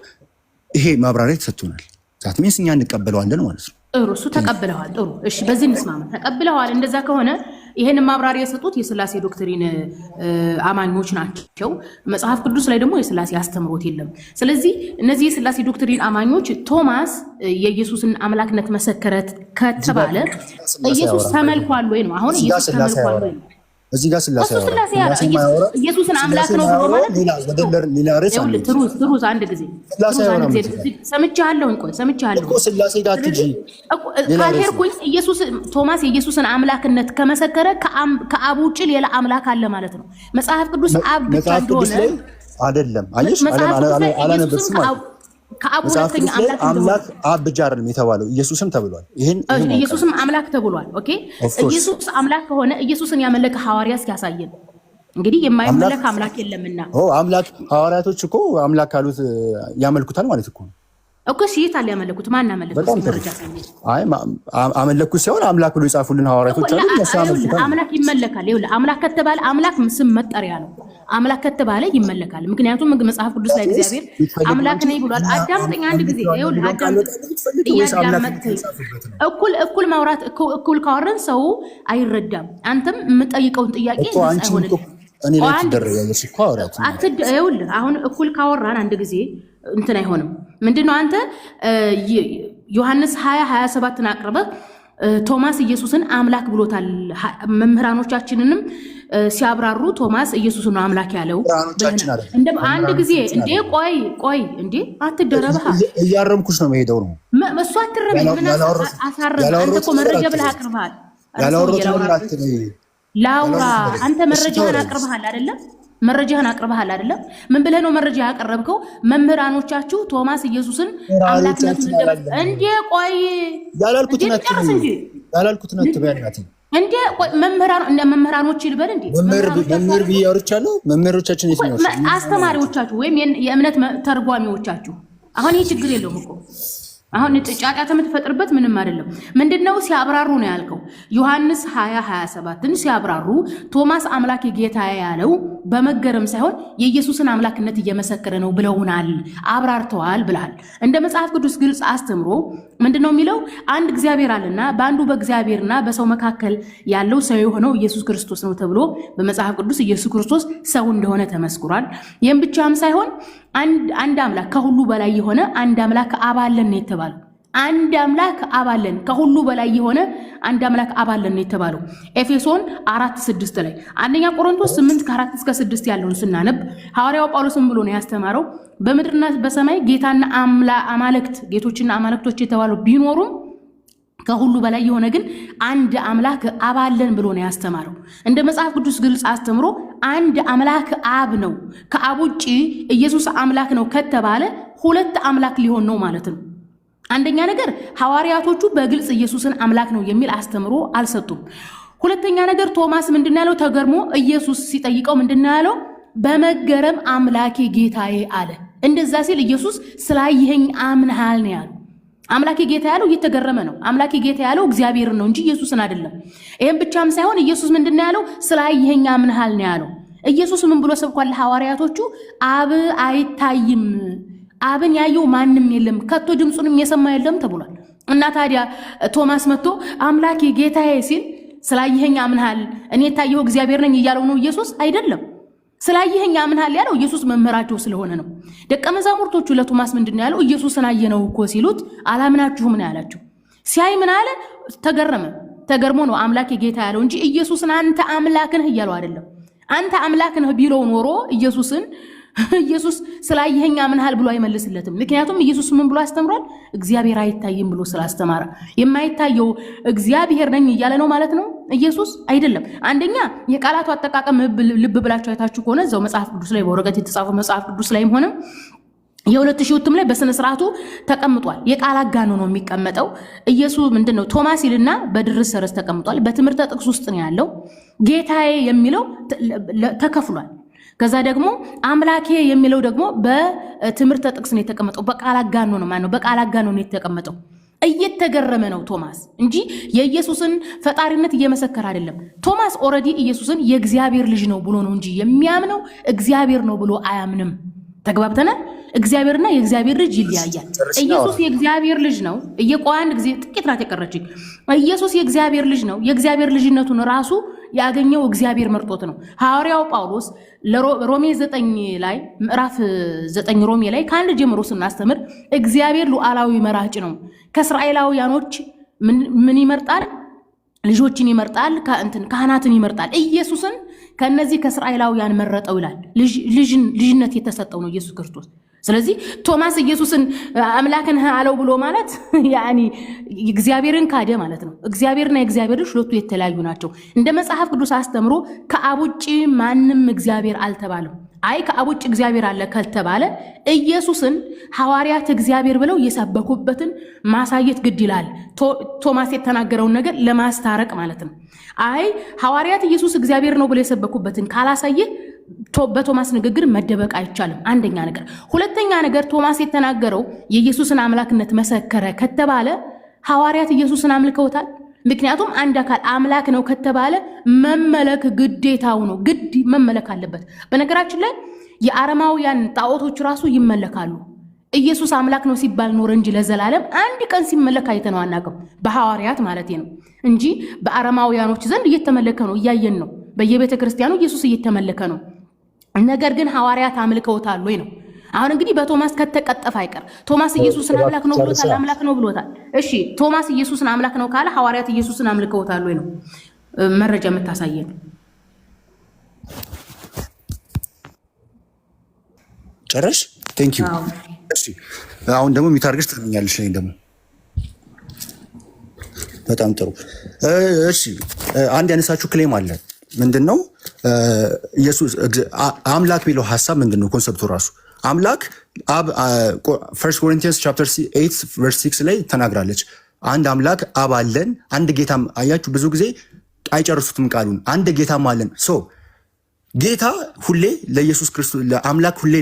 ይሄ ማብራሪያ ተሰጥቶናል። ዛት ሚንስ እኛ እንቀበለዋለን ማለት ነው። ጥሩ፣ እሱ ተቀብለዋል። ጥሩ፣ እሺ፣ በዚህ እንስማማ። ተቀብለዋል። እንደዛ ከሆነ ይሄንን ማብራሪያ የሰጡት የሥላሴ ዶክትሪን አማኞች ናቸው። መጽሐፍ ቅዱስ ላይ ደግሞ የሥላሴ አስተምሮት የለም። ስለዚህ እነዚህ የሥላሴ ዶክትሪን አማኞች ቶማስ የኢየሱስን አምላክነት መሰከረ ከተባለ ኢየሱስ ተመልኳል ወይ ነው? አሁን ኢየሱስ ተመልኳል ወይ ነው? እዚህ ጋር ኢየሱስን አምላክ ነው ብሎ ማለት ትሩዝ አንድ ጊዜ ሰምቻለሁኝ። ቆይ ሰምቻለሁ ካልሄድኩኝ ቶማስ የኢየሱስን አምላክነት ከመሰከረ ከአብ ውጭ ሌላ አምላክ አለ ማለት ነው። መጽሐፍ ቅዱስ አብ ብቻ እንደሆነ አይደለም። አየሽ አላነበብሽም። ከአብ ሁለተኛ አምላክ አብ ብቻ አይደለም የተባለው፣ ኢየሱስም ተብሏል። ኢየሱስም አምላክ ተብሏል። ኦኬ ኢየሱስ አምላክ ከሆነ ኢየሱስን ያመለከ ሐዋርያ እስኪያሳየን። እንግዲህ የማይመለክ አምላክ የለምና አምላክ ሐዋርያቶች እኮ አምላክ ካሉት ያመልኩታል ማለት እኮ ነው እኮ። ሲት አለ ያመለኩት ማን አመለኩት? አመለኩት ሳይሆን አምላክ ብሎ የጻፉልን ሐዋርያቶች አሉ። አምላክ ይመለካል። ይኸውልህ አምላክ ከተባለ አምላክ ስም መጠሪያ ነው። አምላክ ከተባለ ይመለካል። ምክንያቱም መጽሐፍ ቅዱስ ላይ እግዚአብሔር አምላክ ነኝ ብሏል። አዳምጠኝ አንድ ጊዜ። ይኸውልህ እያዳመጥከኝ እኩል ማውራት እኩል ካወራን ሰው አይረዳም። አንተም የምጠይቀውን ጥያቄ አይሆንልህ። ይኸውልህ አሁን እኩል ካወራን አንድ ጊዜ እንትን አይሆንም። ምንድነው አንተ ዮሐንስ 20:27 አቅርበህ ቶማስ ኢየሱስን አምላክ ብሎታል። መምህራኖቻችንንም ሲያብራሩ ቶማስ ኢየሱስን አምላክ ያለው አንድ ጊዜ እንዴ ቆይ እንዴ አትደረበህ። እያረምኩሽ ነው መሄደው ነው እሱ አትረበኝ። ምን አሳረም አንተ እኮ መረጃ ብለህ አቅርበሃል። ላውራ አንተ መረጃህን አቅርበሃል አይደለም? መረጃህን አቅርበሃል አይደለም? ምን ብለህ ነው መረጃ ያቀረብከው? መምህራኖቻችሁ ቶማስ ኢየሱስን አምላክነት እንዴ ቆይ ያላልኩት ነው ትበያናት እንዴ ቆይ መምህራኖች ይልበል እንዴ መምህር ብያወርቻለሁ። መምህሮቻችን የት ነው? አስተማሪዎቻችሁ ወይም የእምነት ተርጓሚዎቻችሁ። አሁን ይሄ ችግር የለውም እኮ አሁን ጫጫታ የምትፈጥርበት ምንም አይደለም። ምንድነው ሲያብራሩ ነው ያልከው? ዮሐንስ 20:27ን ሲያብራሩ ቶማስ አምላክ ጌታ ያለው በመገረም ሳይሆን የኢየሱስን አምላክነት እየመሰከረ ነው ብለውናል፣ አብራርተዋል ብለሃል። እንደ መጽሐፍ ቅዱስ ግልጽ አስተምሮ ምንድነው የሚለው? አንድ እግዚአብሔር አለና በአንዱ በእግዚአብሔርና በሰው መካከል ያለው ሰው የሆነው ኢየሱስ ክርስቶስ ነው ተብሎ በመጽሐፍ ቅዱስ ኢየሱስ ክርስቶስ ሰው እንደሆነ ተመስክሯል። ይህም ብቻም ሳይሆን አንድ አምላክ ከሁሉ በላይ የሆነ አንድ አምላክ አብ አለን ነው የተባለው። አንድ አምላክ አብ አለን፣ ከሁሉ በላይ የሆነ አንድ አምላክ አብ አለን ነው የተባለው ኤፌሶን 4:6 ላይ። አንደኛ ቆሮንቶስ 8:4-6 ያለውን ስናነብ ሐዋርያው ጳውሎስም ብሎ ነው ያስተማረው በምድርና በሰማይ ጌታና አማልክት ጌቶችና አማልክቶች የተባሉ ቢኖሩም ከሁሉ በላይ የሆነ ግን አንድ አምላክ አብ አለን ብሎ ነው ያስተማረው። እንደ መጽሐፍ ቅዱስ ግልጽ አስተምሮ አንድ አምላክ አብ ነው፣ ከአብ ውጪ ኢየሱስ አምላክ ነው ከተባለ ሁለት አምላክ ሊሆን ነው ማለት ነው። አንደኛ ነገር ሐዋርያቶቹ በግልጽ ኢየሱስን አምላክ ነው የሚል አስተምሮ አልሰጡም። ሁለተኛ ነገር ቶማስ ምንድነው ያለው? ተገርሞ ኢየሱስ ሲጠይቀው ምንድነው ያለው? በመገረም አምላኬ ጌታዬ አለ። እንደዛ ሲል ኢየሱስ ስላየኸኝ አምነሃል ነው ያለው። አምላኬ ጌታ ያለው እየተገረመ ነው። አምላኬ ጌታ ያለው እግዚአብሔር ነው እንጂ ኢየሱስን አይደለም። ይሄን ብቻም ሳይሆን ኢየሱስ ምንድነው ያለው? ስላየኸኝ አምነሃል ነው ያለው። ኢየሱስ ምን ብሎ ሰብኳል? ሐዋርያቶቹ አብ አይታይም፣ አብን ያየው ማንም የለም፣ ከቶ ድምጹንም የሰማ የለም ተብሏል። እና ታዲያ ቶማስ መጥቶ አምላኬ ጌታዬ ሲል ስላየኸኝ አምነሃል፣ እኔ የታየው እግዚአብሔር ነኝ እያለው ነው ኢየሱስ አይደለም። ስላየኸኝ አምነሃል ያለው ኢየሱስ መምህራቸው ስለሆነ ነው። ደቀ መዛሙርቶቹ ለቶማስ ምንድነው ያለው? ኢየሱስን አየነው እኮ ሲሉት አላምናችሁም ነው ያላቸው። ሲያይ ምን አለ? ተገረመ። ተገርሞ ነው አምላኬ ጌታ ያለው እንጂ ኢየሱስን አንተ አምላክ ነህ እያለው አይደለም። አንተ አምላክ ነህ ቢለው ኖሮ ኢየሱስ ስላየኸኝ አምነሃል ብሎ አይመልስለትም። ምክንያቱም ኢየሱስ ምን ብሎ አስተምሯል? እግዚአብሔር አይታይም ብሎ ስላስተማረ የማይታየው እግዚአብሔር ነኝ እያለ ነው ማለት ነው ኢየሱስ አይደለም። አንደኛ የቃላቱ አጠቃቀም ልብ ብላችሁ አይታችሁ ከሆነ እዛው መጽሐፍ ቅዱስ ላይ በወረቀት የተጻፈው መጽሐፍ ቅዱስ ላይም ሆነ የ2000 እትም ላይ በስነ ስርዓቱ ተቀምጧል። የቃል አጋኖ ነው የሚቀመጠው። ኢየሱስ ምንድነው ቶማስ ይልና በድርስ ሰረዝ ተቀምጧል። በትምህርተ ጥቅስ ውስጥ ነው ያለው። ጌታዬ የሚለው ተከፍሏል። ከዛ ደግሞ አምላኬ የሚለው ደግሞ በትምህርተ ጥቅስ ነው የተቀመጠው። በቃል አጋኖ ነው ማለት ነው። በቃል አጋኖ ነው የተቀመጠው። እየተገረመ ነው ቶማስ እንጂ የኢየሱስን ፈጣሪነት እየመሰከረ አይደለም። ቶማስ ኦሬዲ ኢየሱስን የእግዚአብሔር ልጅ ነው ብሎ ነው እንጂ የሚያምነው እግዚአብሔር ነው ብሎ አያምንም። ተግባብተናል። እግዚአብሔርና የእግዚአብሔር ልጅ ይለያያል። ኢየሱስ የእግዚአብሔር ልጅ ነው። አንድ ጊዜ ጥቂት ናት የቀረችኝ። ኢየሱስ የእግዚአብሔር ልጅ ነው። የእግዚአብሔር ልጅነቱን ራሱ ያገኘው እግዚአብሔር መርጦት ነው። ሐዋርያው ጳውሎስ ሮሜ 9 ላይ ምዕራፍ 9 ሮሜ ላይ ከአንድ ጀምሮ ስናስተምር እግዚአብሔር ሉዓላዊ መራጭ ነው። ከእስራኤላውያኖች ምን ይመርጣል? ልጆችን ይመርጣል፣ ካህናትን ይመርጣል። ኢየሱስን ከነዚህ ከእስራኤላውያን መረጠው ይላል። ልጅነት የተሰጠው ነው ኢየሱስ ክርስቶስ። ስለዚህ ቶማስ ኢየሱስን አምላክን አለው ብሎ ማለት ያኒ እግዚአብሔርን ካደ ማለት ነው። እግዚአብሔርና የእግዚአብሔር ልጅ ሁለቱ የተለያዩ ናቸው። እንደ መጽሐፍ ቅዱስ አስተምሮ ከአብ ውጭ ማንም እግዚአብሔር አልተባለም። አይ ከአብ ውጭ እግዚአብሔር አለ ካልተባለ ኢየሱስን ሐዋርያት እግዚአብሔር ብለው የሰበኩበትን ማሳየት ግድ ይላል። ቶማስ የተናገረውን ነገር ለማስታረቅ ማለት ነው። አይ ሐዋርያት ኢየሱስ እግዚአብሔር ነው ብለው የሰበኩበትን ካላሳየ በቶማስ ንግግር መደበቅ አይቻልም። አንደኛ ነገር። ሁለተኛ ነገር ቶማስ የተናገረው የኢየሱስን አምላክነት መሰከረ ከተባለ ሐዋርያት ኢየሱስን አምልከውታል። ምክንያቱም አንድ አካል አምላክ ነው ከተባለ መመለክ ግዴታው ነው። ግድ መመለክ አለበት። በነገራችን ላይ የአረማውያን ጣዖቶች ራሱ ይመለካሉ። ኢየሱስ አምላክ ነው ሲባል ኖር እንጂ ለዘላለም አንድ ቀን ሲመለክ አይተነው አናውቅም። በሐዋርያት ማለት ነው እንጂ በአረማውያኖች ዘንድ እየተመለከ ነው፣ እያየን ነው። በየቤተ ክርስቲያኑ ኢየሱስ እየተመለከ ነው። ነገር ግን ሐዋርያት አምልከውታል ወይ ነው። አሁን እንግዲህ በቶማስ ከተቀጠፈ አይቀር ቶማስ ኢየሱስን አምላክ ነው ብሎታል፣ አምላክ ነው ብሎታል። እሺ ቶማስ ኢየሱስን አምላክ ነው ካለ ሐዋርያት ኢየሱስን አምልከውታል ወይ ነው መረጃ የምታሳየን? ጨረሽ? ቴንክ ዩ። እሺ አሁን ደግሞ የሚታርግሽ ትኛለሽ ነኝ ደግሞ በጣም ጥሩ። እሺ አንድ ያነሳችሁ ክሌም አለ። ምንድነው ኢየሱስ አምላክ የሚለው ሐሳብ ምንድነው? ኮንሰፕቱ ራሱ አምላክ ፈርስት ኮሪንቲያንስ ቻፕተር 8 ቨርስ 6 ላይ ተናግራለች። አንድ አምላክ አብ አለን፣ አንድ ጌታም። አያችሁ ብዙ ጊዜ አይጨርሱትም ቃሉን። አንድ ጌታም አለን። ሶ ጌታ ሁሌ ለኢየሱስ ክርስቶስ ለአምላክ ሁሌ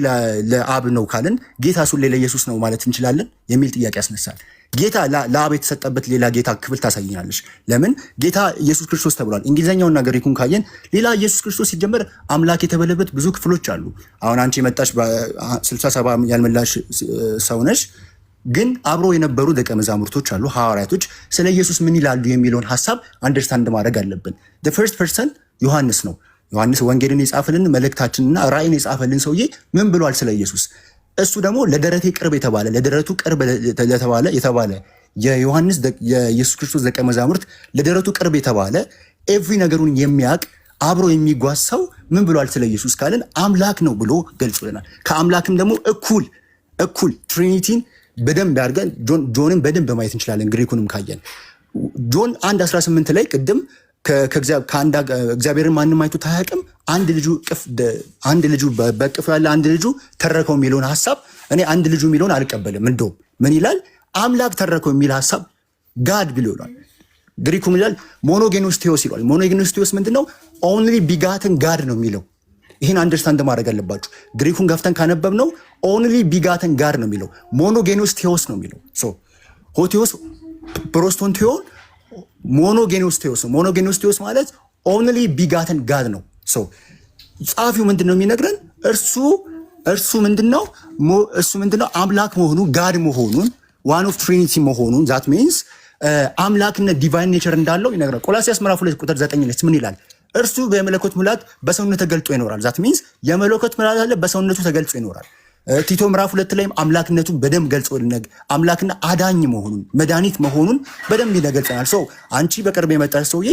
ለአብ ነው ካልን ጌታስ ሁሌ ለኢየሱስ ነው ማለት እንችላለን የሚል ጥያቄ ያስነሳል። ጌታ ለአብ የተሰጠበት ሌላ ጌታ ክፍል ታሳይኛለሽ? ለምን ጌታ ኢየሱስ ክርስቶስ ተብሏል? እንግሊዝኛውን ነገር ይኩን ካየን ሌላ ኢየሱስ ክርስቶስ ሲጀመር አምላክ የተበለበት ብዙ ክፍሎች አሉ። አሁን አንቺ የመጣሽ በ67 ያልመላሽ ሰው ነሽ፣ ግን አብሮ የነበሩ ደቀ መዛሙርቶች አሉ፣ ሐዋርያቶች። ስለ ኢየሱስ ምን ይላሉ የሚለውን ሐሳብ አንደርስታንድ ማድረግ አለብን። the first person ዮሐንስ ነው። ዮሐንስ ወንጌልን የጻፈልን መልእክታችንና ራእይን የጻፈልን ሰውዬ ምን ብሏል ስለ ኢየሱስ? እሱ ደግሞ ለደረቴ ቅርብ የተባለ ለደረቱ ቅርብ የተባለ የኢየሱስ ክርስቶስ ደቀ መዛሙርት ለደረቱ ቅርብ የተባለ ኤቭሪ ነገሩን የሚያውቅ አብሮ የሚጓዝ ሰው ምን ብሏል ስለ ኢየሱስ ካልን አምላክ ነው ብሎ ገልጾልናል። ከአምላክም ደግሞ እኩል ትሪኒቲን በደንብ አድርገን ጆንን በደንብ ማየት እንችላለን። ግሪኩንም ካየን ጆን 1:18 ላይ ቅድም እግዚአብሔርን ማንም አይቶት አያውቅም፣ አንድ ልጁ በቅፍ ያለ አንድ ልጁ ተረከው የሚለውን ሀሳብ እኔ አንድ ልጁ የሚለውን አልቀበልም። እንደውም ምን ይላል? አምላክ ተረከው የሚል ሀሳብ ጋድ ብሎ ይላል። ግሪኩ ምን ይላል? ሞኖጌኖስ ቴዎስ ይላል። ሞኖጌኖስ ቴዎስ ምንድነው? ኦንሊ ቢጋትን ጋድ ነው የሚለው። ይህን አንደርስታንድ ማድረግ አለባችሁ። ግሪኩን ገፍተን ካነበብ ነው ኦንሊ ቢጋትን ጋድ ነው የሚለው። ሞኖጌኖስ ቴዎስ ነው የሚለው። ሆቴዎስ ፕሮስቶን ቴዎን ሞኖጌኖስ ቴዎስ ነው። ሞኖጌኖስ ቴዎስ ማለት ኦንሊ ቢጋትን ጋድ ነው። ጸሐፊው ምንድነው የሚነግረን? እርሱ ምንድነው አምላክ መሆኑ ጋድ መሆኑን ዋን ኦፍ ትሪኒቲ መሆኑን ዛት ሚንስ አምላክነት ዲቫይን ኔቸር እንዳለው ይነግራል። ቆላስይስ ምዕራፍ 2 ቁጥር 9 ላይ ምን ይላል? እርሱ በመለኮት ሙላት በሰውነቱ ተገልጦ ይኖራል። ዛት ሚንስ የመለኮት ሙላት አለ፣ በሰውነቱ ተገልጦ ይኖራል። ቲቶ ምዕራፍ 2 ላይም አምላክነቱን በደንብ ገልጾ አምላክና አዳኝ መሆኑን መድኃኒት መሆኑን በደንብ ይገልጸናል። አንቺ በቅርብ የመጣ ሰውዬ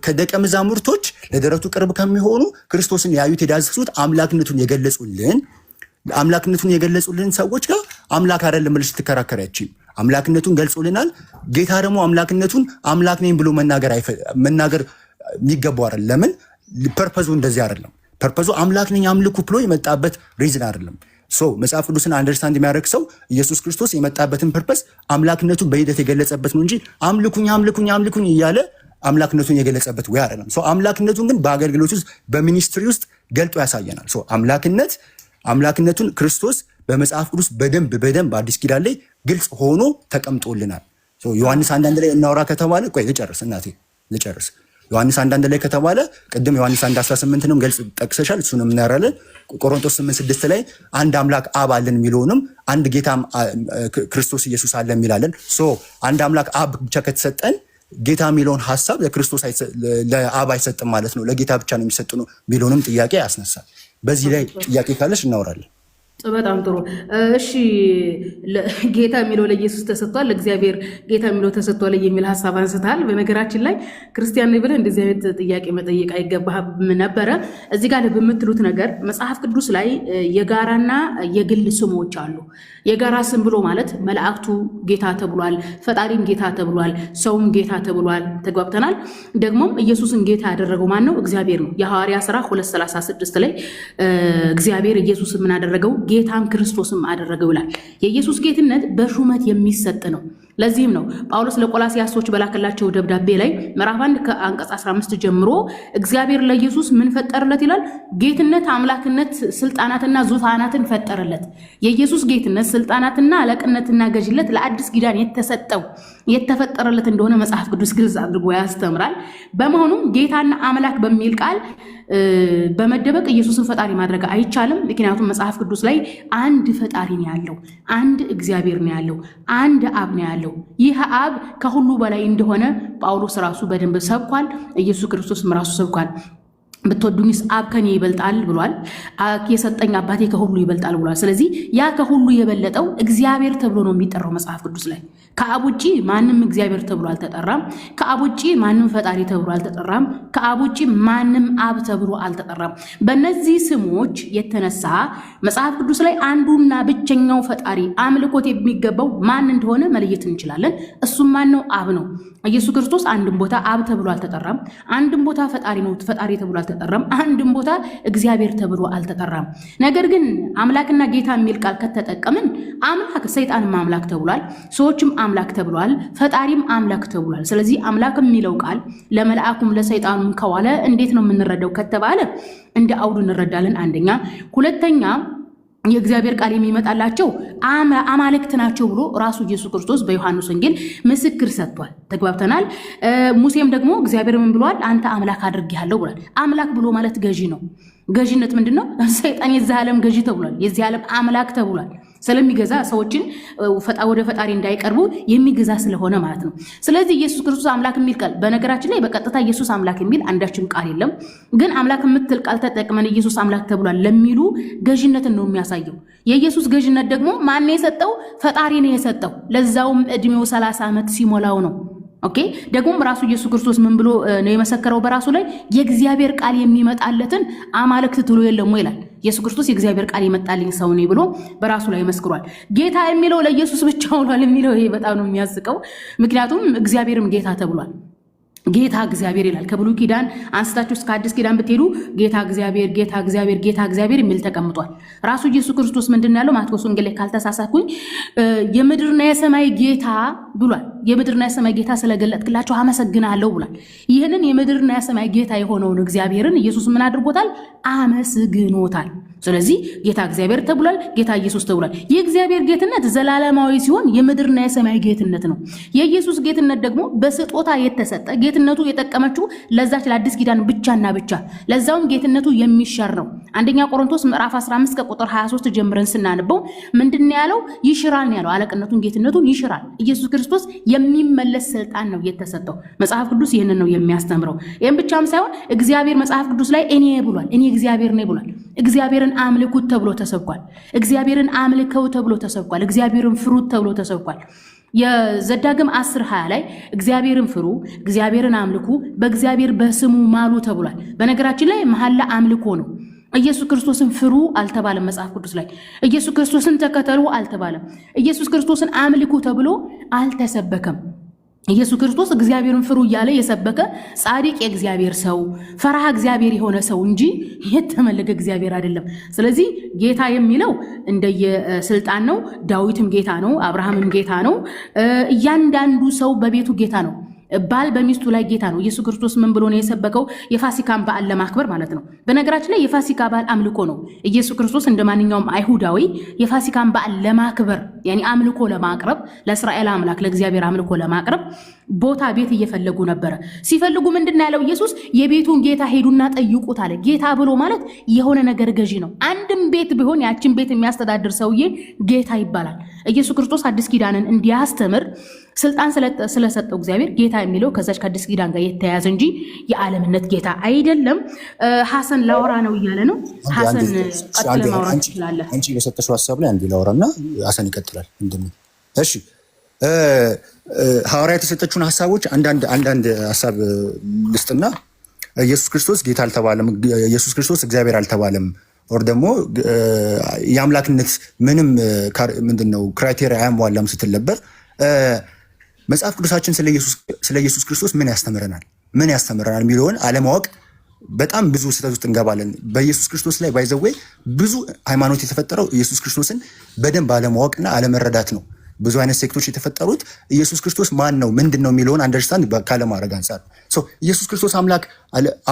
ከደቀ መዛሙርቶች ለደረቱ ቅርብ ከሚሆኑ ክርስቶስን ያዩት የዳሰሱት አምላክነቱን የገለጹልን ሰዎች ጋር አምላክ አይደለም ብለሽ ትከራከሪያችም። አምላክነቱን ገልጾልናል። ጌታ ደግሞ አምላክነቱን አምላክ ነኝ ብሎ መናገር የሚገባው አይደለም። ለምን? ፐርፐዙ እንደዚህ አይደለም። ፐርፐዙ አምላክ ነኝ አምልኩ ብሎ የመጣበት ሪዝን አይደለም። መጽሐፍ ቅዱስን አንደርስታንድ የሚያደርግ ሰው ኢየሱስ ክርስቶስ የመጣበትን ፐርፐስ አምላክነቱን በሂደት የገለጸበት ነው እንጂ አምልኩኝ እያለ አምላክነቱን የገለጸበት ወይ አይደለም። አምላክነቱን ግን በአገልግሎት ውስጥ በሚኒስትሪ ውስጥ ገልጦ ያሳየናል። አምላክነቱን ክርስቶስ በመጽሐፍ ቅዱስ በደንብ አዲስ ኪዳን ላይ ግልጽ ሆኖ ተቀምጦልናል። ዮሐንስ 1:1 ላይ እናውራ ከተባለ ልጨርስ። ዮሐንስ 1:1 ላይ ከተባለ ቅድም ዮሐንስ 1:18 ነው ገልጽ ጠቅሰሻል። እሱንም እናያለን። ቆሮንቶስ 8:6 ላይ አንድ አምላክ አብ አለን የሚለውንም አንድ ጌታ ክርስቶስ ኢየሱስ አለ የሚላለን። አንድ አምላክ አብ ብቻ ከተሰጠን ጌታ የሚለውን ሀሳብ ለአብ አይሰጥም ማለት ነው፣ ለጌታ ብቻ ነው የሚሰጥ ነው የሚለውንም ጥያቄ ያስነሳል። በዚህ ላይ ጥያቄ ካለሽ እናወራለን። በጣም ጥሩ። እሺ ጌታ የሚለው ለኢየሱስ ተሰጥቷል፣ ለእግዚአብሔር ጌታ የሚለው ተሰጥቷል የሚል ሀሳብ አንስተሃል። በነገራችን ላይ ክርስቲያን ነኝ ብለህ እንደዚህ አይነት ጥያቄ መጠየቅ አይገባህም ነበረ። እዚህ ጋር በምትሉት ነገር መጽሐፍ ቅዱስ ላይ የጋራና የግል ስሞች አሉ። የጋራ ስም ብሎ ማለት መላእክቱ ጌታ ተብሏል፣ ፈጣሪም ጌታ ተብሏል፣ ሰውም ጌታ ተብሏል። ተግባብተናል። ደግሞም ኢየሱስን ጌታ ያደረገው ማን ነው? እግዚአብሔር ነው። የሐዋርያ ሥራ 2:36 ላይ እግዚአብሔር ኢየሱስ ምን አደረገው? ጌታም ክርስቶስም አደረገው ይላል። የኢየሱስ ጌትነት በሹመት የሚሰጥ ነው። ለዚህም ነው ጳውሎስ ለቆላስይስ ሰዎች በላከላቸው ደብዳቤ ላይ ምዕራፍ 1 ከአንቀጽ 15 ጀምሮ እግዚአብሔር ለኢየሱስ ምን ፈጠረለት ይላል? ጌትነት፣ አምላክነት፣ ስልጣናትና ዙፋናትን ፈጠረለት። የኢየሱስ ጌትነት፣ ስልጣናትና አለቅነትና ገዥነት ለአዲስ ኪዳን የተፈጠረለት እንደሆነ መጽሐፍ ቅዱስ ግልጽ አድርጎ ያስተምራል። በመሆኑም ጌታና አምላክ በሚል ቃል በመደበቅ ኢየሱስን ፈጣሪ ማድረግ አይቻልም። ምክንያቱም መጽሐፍ ቅዱስ ላይ አንድ ፈጣሪ ነው ያለው፣ አንድ እግዚአብሔር ነው ያለው፣ አንድ አብ ነው ያለው። ይህ አብ ከሁሉ በላይ እንደሆነ ጳውሎስ ራሱ በደንብ ሰብኳል። ኢየሱስ ክርስቶስም ራሱ ሰብኳል። ብትወዱኝስ አብ ከኔ ይበልጣል ብሏል። የሰጠኝ አባቴ ከሁሉ ይበልጣል ብሏል። ስለዚህ ያ ከሁሉ የበለጠው እግዚአብሔር ተብሎ ነው የሚጠራው መጽሐፍ ቅዱስ ላይ። ከአብ ውጪ ማንም እግዚአብሔር ተብሎ አልተጠራም። ከአብ ውጪ ማንም ፈጣሪ ተብሎ አልተጠራም። ከአብ ውጪ ማንም አብ ተብሎ አልተጠራም። በእነዚህ ስሞች የተነሳ መጽሐፍ ቅዱስ ላይ አንዱና ብቸኛው ፈጣሪ አምልኮት የሚገባው ማን እንደሆነ መለየት እንችላለን። እሱም ማን ነው? አብ ነው። ኢየሱስ ክርስቶስ አንድም ቦታ አብ ተብሎ አልተጠራም። አንድም ቦታ ፈጣሪ ነው ፈጣሪ ተብሎ አልተጠራም። አንድም ቦታ እግዚአብሔር ተብሎ አልተጠራም። ነገር ግን አምላክና ጌታ የሚል ቃል ከተጠቀምን አምላክ ሰይጣንም አምላክ ተብሏል፣ ሰዎችም አምላክ ተብሏል፣ ፈጣሪም አምላክ ተብሏል። ስለዚህ አምላክ የሚለው ቃል ለመልአኩም ለሰይጣኑም ከዋለ እንዴት ነው የምንረዳው ከተባለ እንደ አውዱ እንረዳለን። አንደኛ። ሁለተኛ የእግዚአብሔር ቃል የሚመጣላቸው አማልክት ናቸው ብሎ ራሱ ኢየሱስ ክርስቶስ በዮሐንስ ወንጌል ምስክር ሰጥቷል። ተግባብተናል። ሙሴም ደግሞ እግዚአብሔር ምን ብሏል? አንተ አምላክ አድርጌሃለሁ ብሏል። አምላክ ብሎ ማለት ገዢ ነው። ገዢነት ምንድን ነው? ሰይጣን የዚህ ዓለም ገዢ ተብሏል። የዚህ ዓለም አምላክ ተብሏል። ስለሚገዛ ሰዎችን ወደ ፈጣሪ እንዳይቀርቡ የሚገዛ ስለሆነ ማለት ነው። ስለዚህ ኢየሱስ ክርስቶስ አምላክ የሚል ቃል በነገራችን ላይ በቀጥታ ኢየሱስ አምላክ የሚል አንዳችም ቃል የለም። ግን አምላክ የምትል ቃል ተጠቅመን ኢየሱስ አምላክ ተብሏል ለሚሉ ገዥነትን ነው የሚያሳየው። የኢየሱስ ገዥነት ደግሞ ማን የሰጠው? ፈጣሪ ነው የሰጠው። ለዛውም እድሜው 30 ዓመት ሲሞላው ነው። ኦኬ ደግሞም ራሱ ኢየሱስ ክርስቶስ ምን ብሎ ነው የመሰከረው በራሱ ላይ? የእግዚአብሔር ቃል የሚመጣለትን አማልክት ትሉ የለም ይላል። ኢየሱስ ክርስቶስ የእግዚአብሔር ቃል የመጣልኝ ሰው ነኝ ብሎ በራሱ ላይ መስክሯል። ጌታ የሚለው ለኢየሱስ ብቻ ሆኗል የሚለው ይሄ በጣም ነው የሚያስቀው። ምክንያቱም እግዚአብሔርም ጌታ ተብሏል። ጌታ እግዚአብሔር ይላል። ከብሉይ ኪዳን አንስታችሁ እስከ አዲስ ኪዳን ብትሄዱ ጌታ እግዚአብሔር ጌታ እግዚአብሔር ጌታ እግዚአብሔር የሚል ተቀምጧል። ራሱ ኢየሱስ ክርስቶስ ምንድን ያለው ማቴዎስ ወንጌል ላይ ካልተሳሳትኩኝ የምድርና የሰማይ ጌታ ብሏል። የምድርና የሰማይ ጌታ ስለገለጥክላቸው አመሰግናለሁ ብሏል። ይህንን የምድርና የሰማይ ጌታ የሆነውን እግዚአብሔርን ኢየሱስ ምን አድርጎታል? አመስግኖታል። ስለዚህ ጌታ እግዚአብሔር ተብሏል፣ ጌታ ኢየሱስ ተብሏል። የእግዚአብሔር ጌትነት ዘላለማዊ ሲሆን የምድርና የሰማይ ጌትነት ነው። የኢየሱስ ጌትነት ደግሞ በስጦታ የተሰጠ ጌትነቱ የጠቀመችው ለዛች ለአዲስ ኪዳን ብቻና ብቻ፣ ለዛውም ጌትነቱ የሚሻር ነው። አንደኛ ቆሮንቶስ ምዕራፍ 15 ከቁጥር 23 ጀምረን ስናነበው ምንድን ያለው? ይሽራል ነው ያለው። አለቅነቱን ጌትነቱን ይሽራል። ኢየሱስ ክርስቶስ የሚመለስ ስልጣን ነው የተሰጠው። መጽሐፍ ቅዱስ ይህንን ነው የሚያስተምረው። ይህም ብቻም ሳይሆን እግዚአብሔር መጽሐፍ ቅዱስ ላይ እኔ ብሏል። እኔ እግዚአብሔር ነኝ ብሏል። እግዚአብሔርን አምልኩት ተብሎ ተሰብኳል። እግዚአብሔርን አምልከው ተብሎ ተሰብኳል። እግዚአብሔርን ፍሩት ተብሎ ተሰብኳል። የዘዳግም 10:20 ላይ እግዚአብሔርን ፍሩ፣ እግዚአብሔርን አምልኩ፣ በእግዚአብሔር በስሙ ማሉ ተብሏል። በነገራችን ላይ መሐላ አምልኮ ነው። ኢየሱስ ክርስቶስን ፍሩ አልተባለም መጽሐፍ ቅዱስ ላይ። ኢየሱስ ክርስቶስን ተከተሉ አልተባለም። ኢየሱስ ክርስቶስን አምልኩ ተብሎ አልተሰበከም። ኢየሱስ ክርስቶስ እግዚአብሔርን ፍሩ እያለ የሰበከ ጻድቅ የእግዚአብሔር ሰው ፈራህ እግዚአብሔር የሆነ ሰው እንጂ የተመለገ እግዚአብሔር አይደለም። ስለዚህ ጌታ የሚለው እንደየስልጣን ነው። ዳዊትም ጌታ ነው፣ አብርሃምም ጌታ ነው። እያንዳንዱ ሰው በቤቱ ጌታ ነው። ባል በሚስቱ ላይ ጌታ ነው። ኢየሱስ ክርስቶስ ምን ብሎ ነው የሰበከው? የፋሲካን በዓል ለማክበር ማለት ነው። በነገራችን ላይ የፋሲካ በዓል አምልኮ ነው። ኢየሱስ ክርስቶስ እንደ ማንኛውም አይሁዳዊ የፋሲካን በዓል ለማክበር ያኒ አምልኮ ለማቅረብ ለእስራኤል አምላክ ለእግዚአብሔር አምልኮ ለማቅረብ ቦታ ቤት እየፈለጉ ነበረ። ሲፈልጉ ምንድን ነው ያለው ኢየሱስ? የቤቱን ጌታ ሄዱና ጠይቁት አለ። ጌታ ብሎ ማለት የሆነ ነገር ገዢ ነው። አንድም ቤት ቢሆን ያችን ቤት የሚያስተዳድር ሰውዬ ጌታ ይባላል። ኢየሱስ ክርስቶስ አዲስ ኪዳንን እንዲያስተምር ስልጣን ስለሰጠው እግዚአብሔር ጌታ የሚለው ከዛች ከአዲስ ኪዳን ጋር የተያያዘ እንጂ የዓለምነት ጌታ አይደለም። ሐሰን ላወራ ነው እያለ ነው። ሐሰን ቀጥለ ማውራት ትችላለህ። አንቺ በሰጠሽው ሐሳብ ላይ አንዴ ላወራና ሐሰን ይቀጥላል። እሺ ሐዋርያት የሰጠችውን ሐሳቦች አንዳንድ ሐሳብ ልስጥና ኢየሱስ ክርስቶስ ጌታ አልተባለም፣ ኢየሱስ ክርስቶስ እግዚአብሔር አልተባለም፣ ኦር ደግሞ የአምላክነት ምንም ምንድነው ክራይቴሪያ አያሟላም ስትል ነበር። መጽሐፍ ቅዱሳችን ስለ ኢየሱስ ክርስቶስ ምን ያስተምረናል የሚለውን አለማወቅ በጣም ብዙ ስህተት ውስጥ እንገባለን። በኢየሱስ ክርስቶስ ላይ ባይዘዌ ብዙ ሃይማኖት የተፈጠረው ኢየሱስ ክርስቶስን በደንብ አለማወቅና አለመረዳት ነው። ብዙ አይነት ሴክቶች የተፈጠሩት ኢየሱስ ክርስቶስ ማን ነው ምንድን ነው የሚለውን አንደርስታንድ ካለማድረግ አንጻር ኢየሱስ ክርስቶስ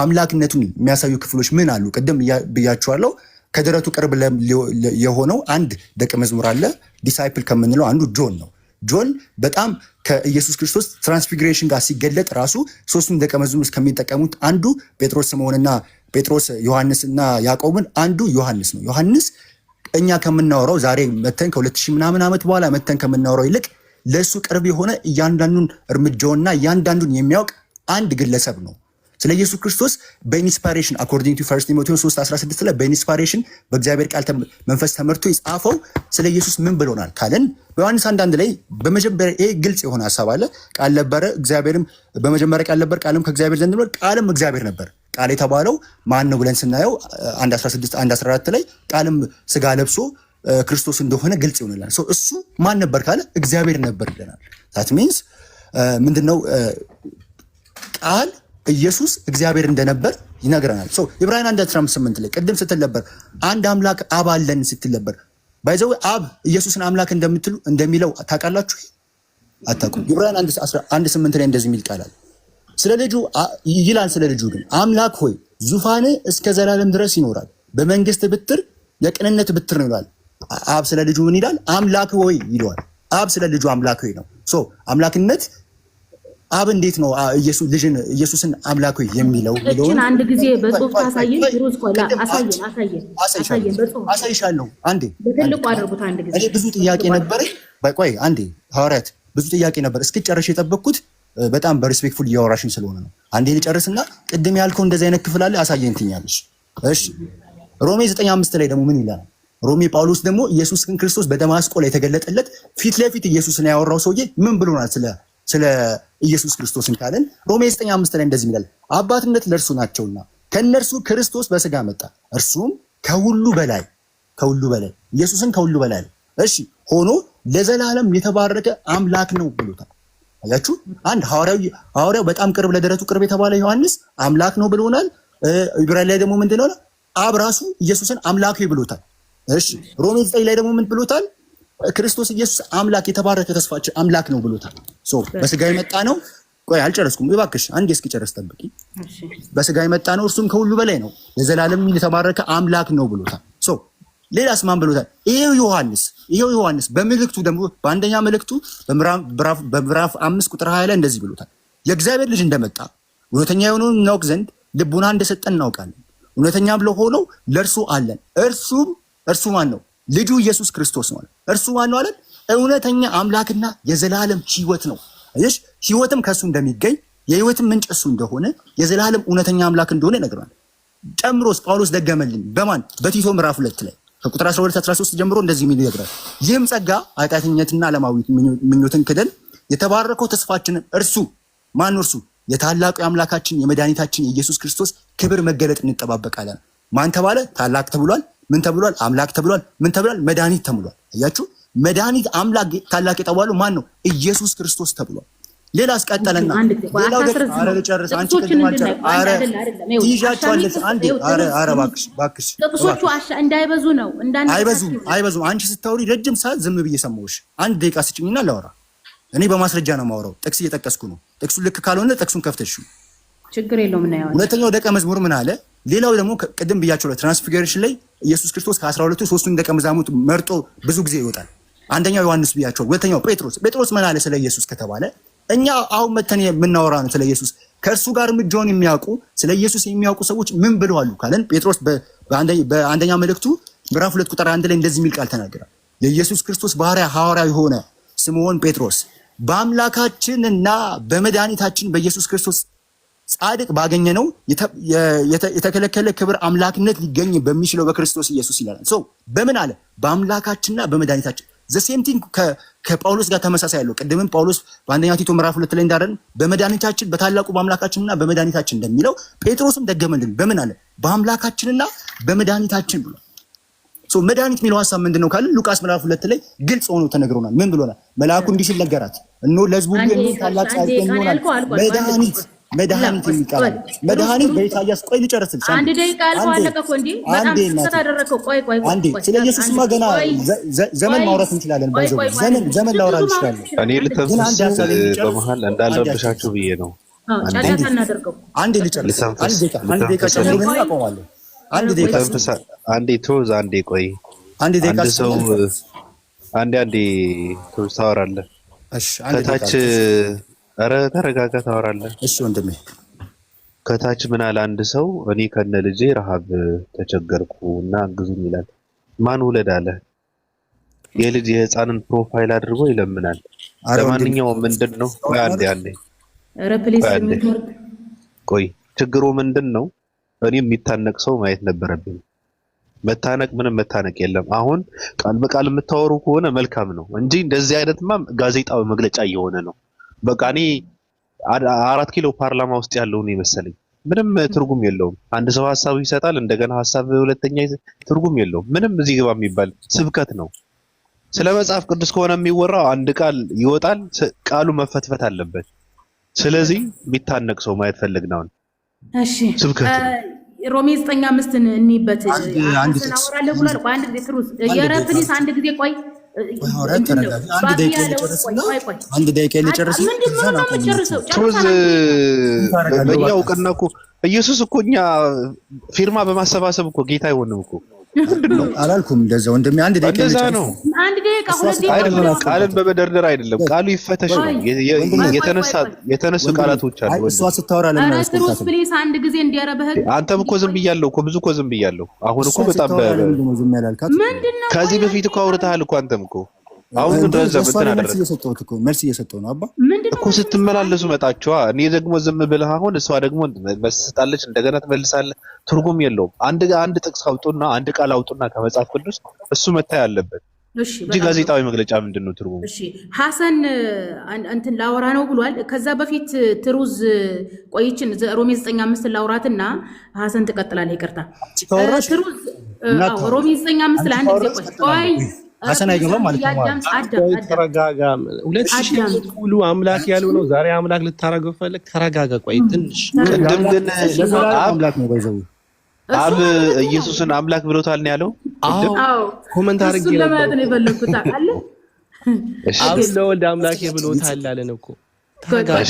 አምላክነቱን የሚያሳዩ ክፍሎች ምን አሉ? ቅድም ብያቸዋለሁ። ከደረቱ ቅርብ የሆነው አንድ ደቀ መዝሙር አለ። ዲሳይፕል ከምንለው አንዱ ጆን ነው። ጆን በጣም ከኢየሱስ ክርስቶስ ትራንስፊግሬሽን ጋር ሲገለጥ ራሱ ሶስቱን ደቀ መዝሙር ከሚጠቀሙት አንዱ ጴጥሮስ ዮሐንስና ያዕቆብን አንዱ ዮሐንስ ነው። ዮሐንስ እኛ ከምናወራው ዛሬ መተን ከ2000 ምናምን ዓመት በኋላ መተን ከምናወራው ይልቅ ለእሱ ቅርብ የሆነ እያንዳንዱን እርምጃውና እያንዳንዱን የሚያውቅ አንድ ግለሰብ ነው። ስለ ኢየሱስ ክርስቶስ በኢንስፓሬሽን አኮርዲንግ ቱ 1 ጢሞቴዎስ 3:16 ላይ በኢንስፓሬሽን በእግዚአብሔር ቃል መንፈስ ተመርቶ የጻፈው ስለ ኢየሱስ ምን ብሎናል ካለን በዮሐንስ 1:1 ላይ በመጀመሪያ ይሄ ግልጽ የሆነ ሐሳብ አለ። ቃል ነበረ፣ እግዚአብሔርም በመጀመሪያ ቃል ነበር፣ ቃልም ከእግዚአብሔር ዘንድ ነበር፣ ቃልም እግዚአብሔር ነበር። ቃል የተባለው ማን ነው ብለን ስናየው 1:16 1:14 ላይ ቃልም ስጋ ለብሶ ክርስቶስ እንደሆነ ግልጽ ይሆንልናል። እሱ ማን ነበር ካለ እግዚአብሔር ነበር ይለናል። ዛት ሚንስ ምንድነው ቃል ኢየሱስ እግዚአብሔር እንደነበር ይነግረናል። ዕብራውያን 1:18 ላይ ቅድም ስትል ነበር አንድ አምላክ አብ አለን ስትል ነበር። ባይዘው አብ ኢየሱስን አምላክ እንደሚለው ታውቃላችሁ? አታውቁም? ዕብራውያን 1:8 ላይ እንደዚህ የሚል ቃል አለ። ስለ ልጁ ይላል። ስለ ልጁ ግን አምላክ ሆይ ዙፋን እስከ ዘላለም ድረስ ይኖራል፣ በመንግስት ብትር የቅንነት ብትር ነው ይላል። አብ ስለ ልጁ ምን ይላል? አምላክ ሆይ ይለዋል። አብ ስለ ልጁ አምላክ ሆይ ነው። አምላክነት አብ እንዴት ነው ኢየሱስን አምላክ የሚለው እችን አንድ ጊዜ በጽሁፍ ታሳየን። ሩዝ ቆላ አሳየን በጽሁፍ አሳይሻለሁ። አንዴ በትልቁ አድርጉት። አንድ ጊዜ ብዙ ጥያቄ ነበር። ቆይ አንዴ ሐዋርያት ብዙ ጥያቄ ነበር። እስክጨርሽ የጠበቅኩት በጣም በሪስፔክትፉል እያወራሽኝ ስለሆነ ነው። አንዴ ልጨርስና ቅድም ያልከው እንደዚህ አይነት ክፍል አለ አሳየኝ ትኛለሽ። እሺ ሮሜ 9:5 ላይ ደግሞ ምን ይላል? ሮሜ ጳውሎስ ደግሞ ኢየሱስ ክርስቶስ በደማስቆ ላይ የተገለጠለት ፊት ለፊት ኢየሱስን ያወራው ሰውዬ ምን ብሎናል? ስለ ኢየሱስ ክርስቶስን ካለን ሮሜ 9:5 ላይ እንደዚህ ይላል፣ አባትነት ለእርሱ ናቸውና ከእነርሱ ክርስቶስ በስጋ መጣ፣ እርሱም ከሁሉ በላይ ኢየሱስን ከሁሉ በላይ እሺ ሆኖ ለዘላለም የተባረከ አምላክ ነው ብሎታል። አያችሁ፣ አንድ ሐዋርያው በጣም ቅርብ ለደረቱ ቅርብ የተባለ ዮሐንስ አምላክ ነው ብሎናል። ኢብራሂም ላይ ደግሞ ምንድነው አብ ራሱ ኢየሱስን አምላክ ብሎታል። እሺ ሮሜ 9 ላይ ደግሞ ምን ብሎታል? ክርስቶስ ኢየሱስ አምላክ የተባረከ ተስፋችን አምላክ ነው ብሎታል። በስጋ የመጣ ነው። ቆይ አልጨረስኩም፣ እባክሽ አንዴ እስኪጨርስ ጠብቂ። በስጋ የመጣ ነው፣ እርሱም ከሁሉ በላይ ነው፣ ለዘላለም የተባረከ አምላክ ነው ብሎታል። ሌላስ ማን ብሎታል? ይሄው ዮሐንስ በመልእክቱ ደግሞ በአንደኛ መልእክቱ በምዕራፍ 5 ቁጥር 20 ላይ እንደዚህ ብሎታል፣ የእግዚአብሔር ልጅ እንደመጣ እውነተኛ የሆነውን እናውቅ ዘንድ ልቡና እንደሰጠን እናውቃለን። እውነተኛም ለሆነው ለእርሱ አለን። እርሱ ማን ነው? ልጁ ኢየሱስ ክርስቶስ ነው። እርሱ ማን ነው አለን? እውነተኛ አምላክና የዘላለም ሕይወት ነው። እሺ ሕይወትም ከሱ እንደሚገኝ የሕይወትም ምንጭ እሱ እንደሆነ የዘላለም እውነተኛ አምላክ እንደሆነ ይነግረናል። ጨምሮስ ጳውሎስ ደገመልን። በማን? በቲቶ ምዕራፍ 2 ላይ ከቁጥር 12-13 ጀምሮ እንደዚህ የሚል ይነግራል። ይህም ጸጋ ኃጢአተኝነትና ዓለማዊ ምኞትን ክደን የተባረከው ተስፋችንን እርሱ ማን ነው? እርሱ የታላቁ የአምላካችን የመድኃኒታችን የኢየሱስ ክርስቶስ ክብር መገለጥ እንጠባበቃለን። ማን ተባለ? ታላቅ ተብሏል። ምን ተብሏል? አምላክ ተብሏል። ምን ተብሏል? መድኃኒት ተብሏል። አያችሁ፣ መድኃኒት አምላክ ታላቅ የተባለው ማን ነው? ኢየሱስ ክርስቶስ ተብሏል። ሌላ አስቀጠለና ሌላው ደግሞ ልጨርስ። አንቺ ትይዣቸዋለሽ። አንዴ እባክሽ ጥቅሶቹ እንዳይበዙ ነው። አይበዙም። አንቺ ስታወሪ ረጅም ሰዓት ዝም ብዬ ሰማሁሽ። አንድ ደቂቃ ስጭኝና ላወራ። እኔ በማስረጃ ነው የማወራው። ጥቅስ እየጠቀስኩ ነው። ጥቅሱ ልክ ካልሆነ ጥቅሱን ከፍተሽ ችግር የለውም። ምን ያለው ሁለተኛው ደቀ መዝሙር ምን አለ? ሌላው ደግሞ ቅድም ብያቸዋለሁ። ትራንስፊገሬሽን ላይ ኢየሱስ ክርስቶስ ከ12ቱ ሶስቱን ደቀ መዛሙርት መርጦ ብዙ ጊዜ ይወጣል። አንደኛው ዮሐንስ ብያቸዋለሁ። ሁለተኛው ጴጥሮስ ምን አለ ስለ ኢየሱስ ከተባለ እኛ አሁን መተን የምናወራ ነው ስለ ኢየሱስ። ከእርሱ ጋር እርምጃውን የሚያውቁ ስለ ኢየሱስ የሚያውቁ ሰዎች ምን ብለዋል ካለን ጴጥሮስ በአንደኛ መልእክቱ ምዕራፍ 2 ቁጥር 1 ላይ እንደዚህ የሚል ቃል ተናገረ። የኢየሱስ ክርስቶስ ሐዋርያ የሆነ ስምዖን ጴጥሮስ በአምላካችንና በመድኃኒታችን በኢየሱስ ክርስቶስ ጻድቅ ባገኘነው የተከለከለ ክብር አምላክነት ሊገኝ በሚችለው በክርስቶስ ኢየሱስ ይላል። በምን አለ? በአምላካችንና በመድኃኒታችን ዘሴም ቲንግ ከጳውሎስ ጋር ተመሳሳይ ያለው። ቅድምም ጳውሎስ በአንደኛ ቲቶ ምዕራፍ 2 ላይ እንዳደረን በመድኃኒታችን በታላቁ በአምላካችንና በመድኃኒታችን እንደሚለው ጴጥሮስም ደገመልን። በምን አለ? በአምላካችንና በመድኃኒታችን ብሎ መድኃኒት የሚለው ሐሳብ ምንድነው ካለ ሉቃስ ምዕራፍ 2 ላይ ግልጽ ሆኖ ተነግሮናል። ምን ብሎናል? መልአኩ እንዲህ ሲል ነገራት፣ እነሆ ለሕዝቡ ሁሉ የሚሆን ታላቅ ጻድቅ ይሆናል። መድኃኒት የሚባል መድኃኒት በኢሳይያስ ቆይ ልጨርስልሽ። አንድ ደቂቃ አልቆ አለቀ እኮ እንዴ! በጣም ተደረከው። ቆይ አንዴ ስለ ኢየሱስማ ገና ዘመን ማውራት እንችላለን። ባይዘው ዘመን ላውራ እንችላለን። እኔ ልተንፍስ በመሃል እንዳለብሻችሁ ብዬ ነው። ጫጫታ እናደርገው። አንዴ ልጨርስ። አንድ ደቂቃ ጨምሩና አቆማለሁ። አንድ ደቂቃ አንዴ ቶዝ አንዴ ቆይ አንድ ደቂቃ ሰው አንዴ ቶዝ ታወራለህ። እሺ አንዴ ከታች ኧረ ተረጋጋ ታወራለህ። እሺ ወንድሜ ከታች ምን አለ አንድ ሰው እኔ ከነ ልጄ ረሃብ ተቸገርኩ እና አግዙኝ ይላል። ማን ውለድ አለ? የልጅ የህፃንን ፕሮፋይል አድርጎ ይለምናል። ለማንኛውም ምንድን ነው ቆይ ችግሩ ምንድን ነው? እኔ የሚታነቅ ሰው ማየት ነበረብኝ። መታነቅ ምንም መታነቅ የለም። አሁን ቃል በቃል የምታወሩ ከሆነ መልካም ነው እንጂ እንደዚህ አይነትማ ጋዜጣዊ መግለጫ እየሆነ ነው። በቃ እኔ 4 ኪሎ ፓርላማ ውስጥ ያለውን ይመስለኝ ምንም ትርጉም የለውም። አንድ ሰው ሐሳቡ ይሰጣል፣ እንደገና ሐሳብ ሁለተኛ ትርጉም የለውም። ምንም እዚህ ግባ የሚባል ስብከት ነው። ስለ መጽሐፍ ቅዱስ ከሆነ የሚወራው አንድ ቃል ይወጣል፣ ቃሉ መፈትፈት አለበት። ስለዚህ የሚታነቅ ሰው ማየት ፈልግናው። እሺ ስብከት ሮሜ 9:5 እንይበት አንድ ጥቅስ አወራለሁ ብሏል። አንድ ጊዜ ትሩዝ የረፕሊስ አንድ ጊዜ ቆይ አንድ ደቂቃ ልጨርስ። በእኛ እውቅና እኮ ኢየሱስ እኮ እኛ ፊርማ በማሰባሰብ እኮ ጌታ አይሆንም እኮ አላልኩም እንደዛ ወንድሜ። አንድ ደቂቃ ነው። አንድ ደቂቃ ሁለት ደቂቃ አይደለም፣ ቃልን በመደርደር አይደለም። ቃሉ ይፈተሽ ነው። የተነሱ ቃላቶች አሉ። እሷ ስታወራ ለምን አስቆጣት? ፕሊስ አንድ ጊዜ እንዲያረበህ። አንተም እኮ ዝም ብያለሁ እኮ ብዙ እኮ ዝም ብያለሁ። አሁን እኮ በጣም ምንድነው? ከዚህ በፊት እኮ አውርተሃል እኮ አንተም እኮ አሁን እንደዛ በተና መልስ እየሰጠው ነው አባ እኮ ስትመላለሱ መጣችኋ። እኔ ደግሞ ዝም ብለህ አሁን እሷ ደግሞ መስጣለች፣ እንደገና ትመልሳለህ። ትርጉም የለውም። አንድ ጥቅስ አውጡና አንድ ቃል አውጡና ከመጽሐፍ ቅዱስ እሱ መታይ አለበት እንጂ ጋዜጣዊ መግለጫ ምንድነው ትርጉም? እሺ ሐሰን እንትን ላወራ ነው ብሏል። ከዛ በፊት ትሩዝ ቆይችን ሮሜ 9:5 ላውራትና ሐሰን ትቀጥላለህ። ይቅርታ ትሩዝ ሮሜ 9:5 ለአንድ ጊዜ ቆይ ሐሰን አይገባም ማለት ነው። ተረጋጋ። 2000 ዓመት ሙሉ አምላክ ያለው ነው። ዛሬ አምላክ ልታረገው ፈለግ። ተረጋጋ። ቆይ ትንሽ ቅድም ግን አምላክ ነው ባይዘው አብ ኢየሱስን አምላክ ብሎታል ነው ያለው። አዎ ኮሜንት አድርጌ ነው ለማለት ነው የፈለኩት። ታውቃለህ አብ ለወልድ አምላክ ብሎታል አለን እኮ። ተረጋጋ።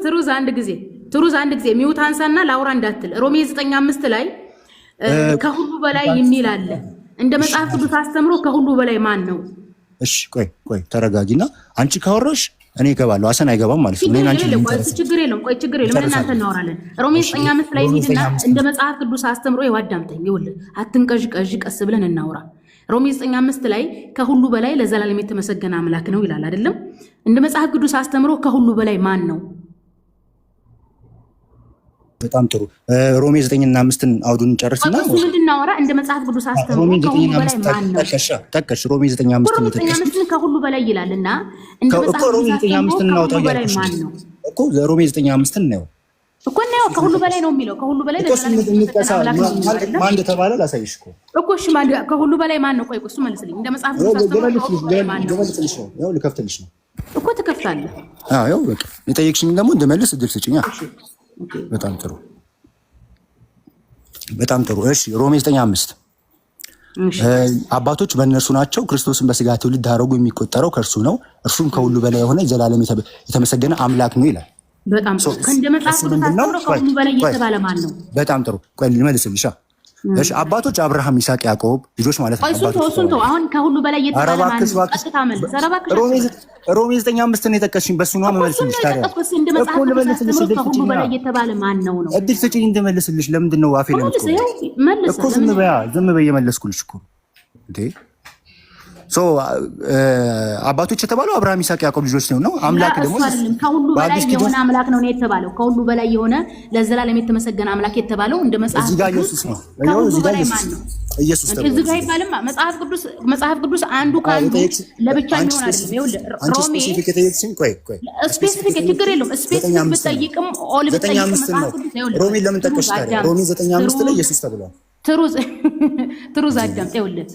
ትሩዝ አንድ ጊዜ ሚውት አንሳና ላውራ እንዳትል። ሮሜ 9:5 ላይ ከሁሉ በላይ የሚል አለ። እንደ መጽሐፍ ቅዱስ አስተምሮ ከሁሉ በላይ ማን ነው? እሺ ቆይ ተረጋጊና አንቺ ካወራሽ እኔ እገባለሁ። ሐሰን አይገባም ማለት ነው። እኔና አንቺ ችግር የለም። ምን እናንተ እናወራለን። ሮሜ 9:5 ላይ ሄድና እንደ መጽሐፍ ቅዱስ አስተምሮ ይዋዳምተኝ ይውል አትንቀዥቀዥ፣ ቀስ ብለን እናውራ። ሮሜ 9:5 ላይ ከሁሉ በላይ ለዘላለም የተመሰገነ አምላክ ነው ይላል አይደለም? እንደ መጽሐፍ ቅዱስ አስተምሮ ከሁሉ በላይ ማን ነው? በጣም ጥሩ። ሮሜ 9:5 አውዱን ጨርስና እሱ ምንድናወራ እንደ መጽሐፍ ቅዱስ አስተምሮ ከሁሉ በላይ ማን ነው? ጠቀሽ ሮሜ 9:5 ከሁሉ በላይ ይላልና እንደ መጽሐፍ ቅዱስ አስተምሮ ከሁሉ በላይ ማን ነው? እኮ ሮሜ 9:5 ነው እኮ ነው። ከሁሉ በላይ ነው የሚለው። ከሁሉ በላይ ማን እንደተባለ ላሳይሽ እኮ። እሺ ማን ከሁሉ በላይ ማን ነው? ቆይ እሱ መልስልኝ። እንደ መጽሐፍ ቅዱስ አስተምሮ ማን ነው? ያው ልከፍትልሽ ነው እኮ። ትከፍታለህ። ያው በቃ የጠየቅሽኝ ደግሞ እንደመልስ እድል ስጭኛ። በጣም ጥሩ። እሺ ሮሜ 9:5 አባቶች በእነርሱ ናቸው፣ ክርስቶስን በስጋ ትውልድ አደረጉ፣ የሚቆጠረው ከእርሱ ነው፣ እርሱም ከሁሉ በላይ የሆነ ዘላለም የተመሰገነ አምላክ ነው ይላል። በጣም ጥሩ። ከእንደ መጽሐፍ ቅዱስ አስተምሮ ከሁሉ በላይ የተባለ ማን ነው? በጣም ጥሩ። ቆይ ልመልስልሽ። እሺ አባቶች አብርሃም፣ ይስሐቅ፣ ያዕቆብ ልጆች ማለት ነው። እሱን ተው። አሁን ከሁሉ በላይ የተባለ ማን ነው? ቀጥታ መልስ። ሮሜ 9:5 ነው የጠቀስሽኝ። በሱ ነው መልስልሽ። ታዲያ እንደ መጽሐፍ ቅዱስ አስተምሮ ከሁሉ በላይ የተባለ ማን ነው ነው? እድል ስጪኝ እንደመልስልሽ። ለምንድን ነው አፌ ነው እኮ? ዝም በይ የመለስኩልሽ እኮ እንዴ። አባቶች የተባለው አብርሃም፣ ይስሐቅ፣ ያዕቆብ ልጆች ነው። አምላክ ደግሞ ከሁሉ በላይ የሆነ አምላክ ነው የተባለው። ከሁሉ በላይ የሆነ ለዘላለም የተመሰገነ አምላክ የተባለው እንደ መጽሐፍ ኢየሱስ ነው። ከሁሉ በላይ ማን ነው? ኢየሱስ ነው። እዚህ ጋር አይባልም። መጽሐፍ ቅዱስ አንዱ ካንዱ ለብቻ የሚሆን አይደለም። ይኸውልህ ሮሜ ስፔሲፊክ ችግር የለውም። ስፔሲፊክ ብትጠይቅም ኦል ብትጠይቅም መጽሐፍ ቅዱስ ይኸውልህ ሮሜ ለምን ጠቀሽ ታዲያ? ሮሜ 9:5 ላይ ኢየሱስ ተብሏል። ትሩዝ አዳምጥ። ይኸውልህ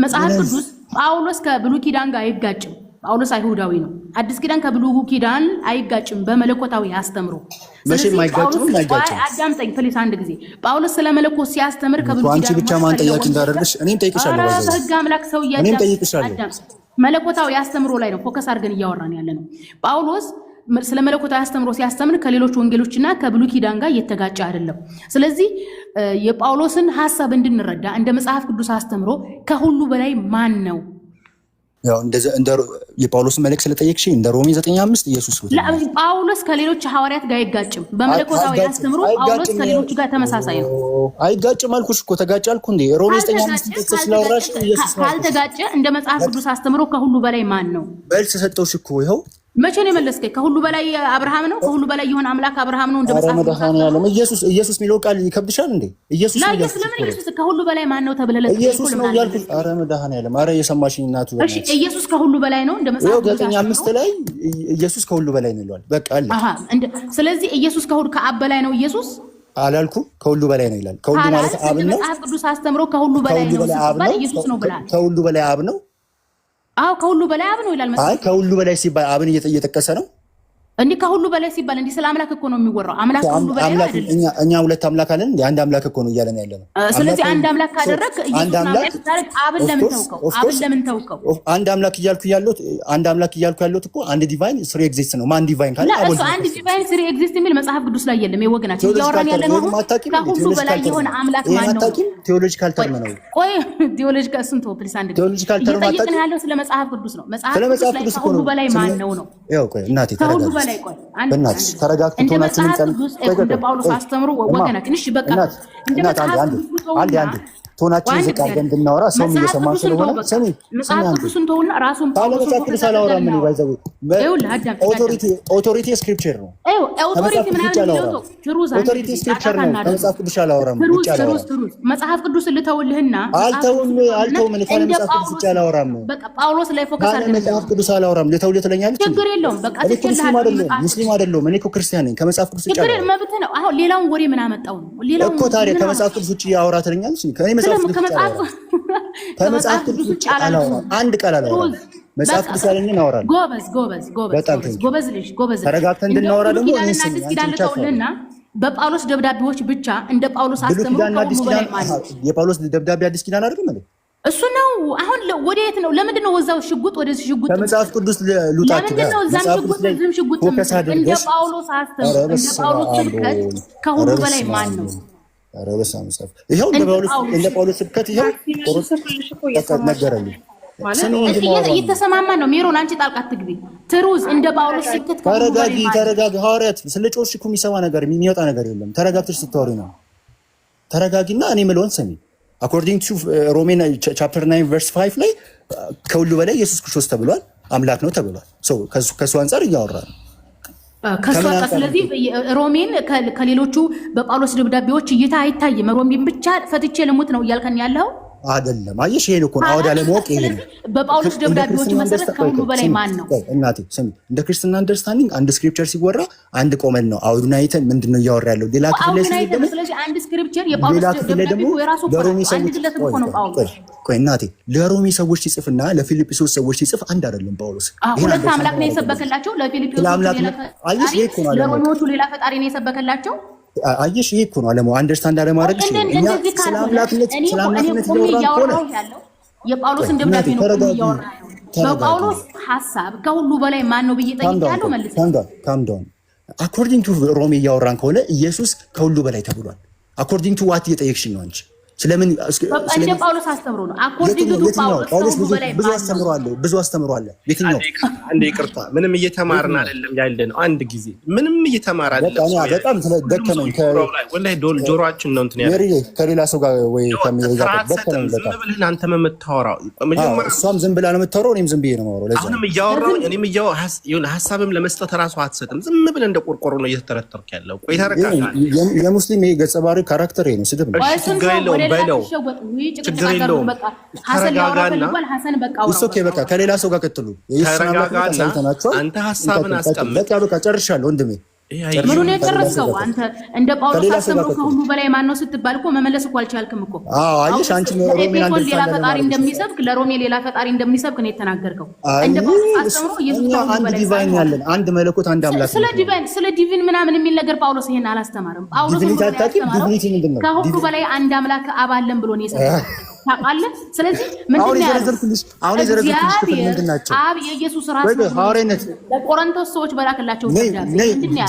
መጽሐፍ ቅዱስ ጳውሎስ ከብሉይ ኪዳን ጋር አይጋጭም። ጳውሎስ አይሁዳዊ ነው። አዲስ ኪዳን ከብሉይ ኪዳን አይጋጭም በመለኮታዊ አስተምሮ። መቼም አይጋጭም። አዳምጠኝ ፕሊስ አንድ ጊዜ። ጳውሎስ ስለ መለኮት ሲያስተምር ከብሉይ ኪዳን አንቺ ብቻ ማን ጠያቂ እንዳደረግሽ እኔም ጠይቅሻለሁ። በሕግ አምላክ ሰው እኔም ጠይቅሻለሁ። መለኮታዊ አስተምሮ ላይ ነው ፎከስ አድርገን እያወራን ያለ ነው። ጳውሎስ ስለ መለኮታዊ አስተምሮ ሲያስተምር ከሌሎች ወንጌሎችና ከብሉይ ኪዳን ጋር እየተጋጨ አይደለም። ስለዚህ የጳውሎስን ሐሳብ እንድንረዳ እንደ መጽሐፍ ቅዱስ አስተምሮ ከሁሉ በላይ ማን ነው? ያው እንደ የጳውሎስን መልእክት ስለጠየቅሽ እንደ ሮሜ 9:5 ኢየሱስ ነው። ጳውሎስ ከሌሎች ሐዋርያት ጋር አይጋጭም። በመለኮታዊ አስተምሮ ጳውሎስ ከሌሎች ጋር ተመሳሳይ ነው። አይጋጭም አልኩሽ እኮ። ተጋጭ አልኩ እንዴ? ሮሜ 9:5 ስለወራሽ ኢየሱስ ነው። ካልተጋጨ እንደ መጽሐፍ ቅዱስ አስተምሮ ከሁሉ በላይ ማን ነው? መልስ ሰጠውሽ እኮ ይኸው። መቼ ነው የመለስከኝ? ከሁሉ በላይ አብርሃም ነው። ከሁሉ በላይ የሆነ አምላክ አብርሃም ነው። እንደ መጽሐፍ ቅዱስ ያለው ኢየሱስ የሚለው ቃል ይከብድሻል እንዴ? ኢየሱስ ለምን ኢየሱስ ከሁሉ በላይ ማን ነው ተብለለ? ኢየሱስ ነው ያልኩት። አረ መድኃኒዓለም፣ አረ የሰማሽኝ እናቱ። እሺ ኢየሱስ ከሁሉ በላይ ነው እንደ መጽሐፍ ቅዱስ 9:5 ላይ ኢየሱስ ከሁሉ በላይ ነው ይላል። በቃ አለ። ስለዚህ ኢየሱስ ከአብ በላይ ነው ኢየሱስ አላልኩም። ከሁሉ በላይ ነው ይላል። ከሁሉ ማለት አብ ነው። መጽሐፍ ቅዱስ አስተምሮ ከሁሉ በላይ ነው ሲባል ኢየሱስ ነው ብላል። ከሁሉ በላይ አብ ነው። አዎ ከሁሉ በላይ አብ ነው ይላል። አይ ከሁሉ በላይ ሲባል አብን እየጠቀሰ ነው። እንዲህ ከሁሉ በላይ ሲባል እንዲህ ስለ አምላክ እኮ ነው የሚወራው። አምላክ ከሁሉ በላይ አይደለም። እኛ ሁለት አምላክ አለን። አንድ አምላክ እኮ ነው እያለን ያለነው። ስለዚህ አንድ አምላክ ካደረክ ኢየሱስ አምላክ ታረክ። አብን ለምን ተውከው? አብን ለምን ተውከው? አንድ አምላክ እያልኩ ያለሁት እኮ አንድ ዲቫይን ስሪ ኤግዚስት ነው። ማን ዲቫይን ካለ አቦል አንድ ዲቫይን ስሪ ኤግዚስት የሚል መጽሐፍ ቅዱስ ላይ የለም። የወገናችን እያወራን ያለነው ከሁሉ በላይ የሆነ አምላክ ማን ነው? ቴዎሎጂካል ተርም ነው። ቆይ ቴዎሎጂካል ስንት ፕሊስ አንድ ቴዎሎጂካል ተርም እየጠየቅን ያለው ስለ መጽሐፍ ቅዱስ ነው። መጽሐፍ ቅዱስ ላይ ከሁሉ በላይ ማን ነው ነው? ያው ቆይ እናቴ ከሁሉ በላይ ቆይ በእናትሽ ተረጋግተን ሆናችንን እንደ ጳውሎስ አስተምሮ ወገናችን እሺ በቃ እንደ መጽሐፍ አንድ ቶናችን ዝቅ አድርገን እንድናወራ ሰው እየሰማ ስለሆነ ሰሚ መጽሐፍ ቅዱስን ተውና ራሱን ጳውሎስ ሳላወራ ምን ይባይዘው ኦቶሪቲ ስክሪፕቸር ነው። ኦቶሪቲ ምናምን ነው ኦቶሪቲ ስክሪፕቸር ነው። መጽሐፍ ቅዱስ አላወራም ብቻ አላወራም። መጽሐፍ ቅዱስ ልተውልህና አልተውም እኔ መጽሐፍ ቅዱስ ብቻ አላወራም። በቃ ጳውሎስ ላይ ፎከስ አድርገን መጽሐፍ ቅዱስ አላወራም። ልተው ትለኛለች። ችግር የለውም በቃ ሙስሊም አይደለሁም። እኔ እኮ ክርስቲያን ነኝ። ከመጽሐፍ ቅዱስ ብቻ ችግር መብት ነው። አሁን ሌላውን ወሬ ምን አመጣው ነው? ሌላውን እኮ ታዲያ ከመጽሐፍ ቅዱስ ውጪ ያወራ ትለኛለች። ከመጽሐፍ ቅዱስ ውጪ አላወራም። አንድ ቃል አላወራም። መጽሐፍ ቅዱስ ያለኝን አወራለሁ። ጎበዝ ልጅ ጎበዝ። ተረጋግተን እንድናወራ ደግሞ በጳውሎስ ደብዳቤዎች ብቻ እንደ ጳውሎስ አስተምሮ የጳውሎስ ደብዳቤ አዲስ ኪዳን አይደለም እንዴ? እሱ ነው። አሁን ወዴት ነው? ለምንድን ነው ወዛው ሽጉጥ ወደዚህ ሽጉጥ? ከመጽሐፍ ቅዱስ ሉጣችሁ ለምንድን ነው እዛም ሽጉጥ እዚህም ሽጉጥ? እንደ ጳውሎስ አስተምሮ እንደ ጳውሎስ ስብከት ከሁሉ በላይ ማን ነው? ኧረ በስመ አብ። ይኸው እንደ ጳውሎስ ስብከት ይኸው ነገረልኝ። እየተሰማማን ነው። ሜሮን አንቺ ጣልቃ አትግቢ። ትሩዝ እንደ ጳውሎስ ስብከት ተረጋጊ። ሐዋርያት ስለ ጮሽ እኮ የሚሰማ ነገር የሚወጣ ነገር የለም። ተረጋግተሽ ስታወሪ ነው። ተረጋጊና እኔ የምለውን ስሚ። አኮርዲንግ ቱ ሮሜን ቻፕተር 9 ቨርስ 5 ላይ ከሁሉ በላይ ኢየሱስ ክርስቶስ ተብሏል፣ አምላክ ነው ተብሏል። ከሱ አንጻር እያወራ ነው። ስለዚህ ሮሜን ከሌሎቹ በጳውሎስ ደብዳቤዎች እይታ አይታይም። ሮሜን ብቻ ፈትቼ ልሙት ነው እያልከን ያለው አይደለም። አየሽ ይሄን እኮ ነው አወዳ ለማወቅ ይሄ ነው። በጳውሎስ ደብዳቤዎች መሰረት ከሁሉ በላይ ማን ነው? እናቴ ስሚ፣ እንደ ክርስትና አንደርስታንዲንግ አንድ ስክሪፕቸር ሲወራ አንድ ቆመን ነው አውዱን አይተን ምንድነው እያወራ ያለው። ሌላ ክፍል ላይ ደግሞ ስለዚህ አንድ ስክሪፕቸር የጳውሎስ ደብዳቤ የራሱ ለሮሚ ሰዎች እኮ ነው ጳውሎስ። ቆይ እናቴ ለሮሚ ሰዎች ሲጽፍና ለፊልጵስዩስ ሰዎች ሲጽፍ አንድ አይደለም ጳውሎስ። ሁለት አምላክ ነው የሰበከላቸው። ለፊልጵስዩስ ለሮሚዎቹ ሌላ ፈጣሪ ነው የሰበከላቸው። አየሽ ይሄ እኮ ነው አለሙ አንደርስታንድ አለማድረግሽ ነው። እኛ ስለ አምላክነት እያወራን ያለው የጳውሎስን ደብዳቤ ነው እያወራን ያለው። በጳውሎስ ሐሳብ ከሁሉ በላይ ማን ነው ብዬ ጠይቄያለሁ። መልስ ካም ዳውን አኮርዲንግ ቱ ሮሜ እያወራን ከሆነ ኢየሱስ ከሁሉ በላይ ተብሏል። አኮርዲንግ ቱ ዋት እየጠየቅሽኝ ነው አንቺ። ስለምን እንደ ጳውሎስ አስተምሮ ነው? አኮርዲንግ ቱ ጳውሎስ ብዙ አስተምሯል። የትኛው አንዴ ይቅርታ፣ ምንም እየተማርን አይደለም ያለነው። አንድ ጊዜ ምንም እየተማር አይደለም። በጣም ስለደከመኝ ወላሂ ጆሮአችን ነው እንትን ያለው ከሌላ ሰው ጋር ወይ ከሚል ጋር ደከመኝ። በቃ ዝም ብለህ አንተ የምታወራው እሷም ዝም ብላ ነው የምታወራው፣ እኔም ዝም ብዬ ነው የማወራው። ለዛ አሁንም እያወራሁ እኔም ሀሳብም ለመስጠት እራሱ አትሰጥም። ዝም ብለህ እንደ ቆርቆሮ ነው እየተተረተርክ ያለው። ቆይ ተረጋጋ። የሙስሊም ገጸ ባህሪ ካራክተር ነው፣ ስድብ ነው። በለው ችግር የለውም። ተረጋጋና በቃ ከሌላ ሰው ጋር ቀጥሉ። አንተ ሀሳብን አስቀምጥ። በቃ ጨርሻለሁ ወንድሜ። ምኑን የጨረስከው አንተ? እንደ ጳውሎስ አስተምሮ ከሁሉ በላይ ማን ነው ስትባል እኮ መመለስ እኮ አልቻልክም እኮ። አየሽ አንቺ ሮሜን ሌላ ፈጣሪ እንደሚሰብክ ለሮሜ ሌላ ፈጣሪ እንደሚሰብክ ነው የተናገርከው። እንደ ጳውሎስ አስተምሮ ኢየሱስ ከሁሉ በላይ ዲቫይን ያለን አንድ መለኮት አንድ አምላክ። ስለ ዲቪን ምናምን የሚል ነገር ጳውሎስ ይሄን አላስተማረም። ጳውሎስ ከሁሉ በላይ አንድ አምላክ አብ አለን ብሎ ነው የሰጠው። ታውቃለህ? ስለዚህ ምንድን ነው አሁን የዘረዘርኩልሽ ክፍል ምንድን ናቸው? አብ የኢየሱስ ራስ ነው። ሐዋርያነት ለቆሮንቶስ ሰዎች በላከላቸው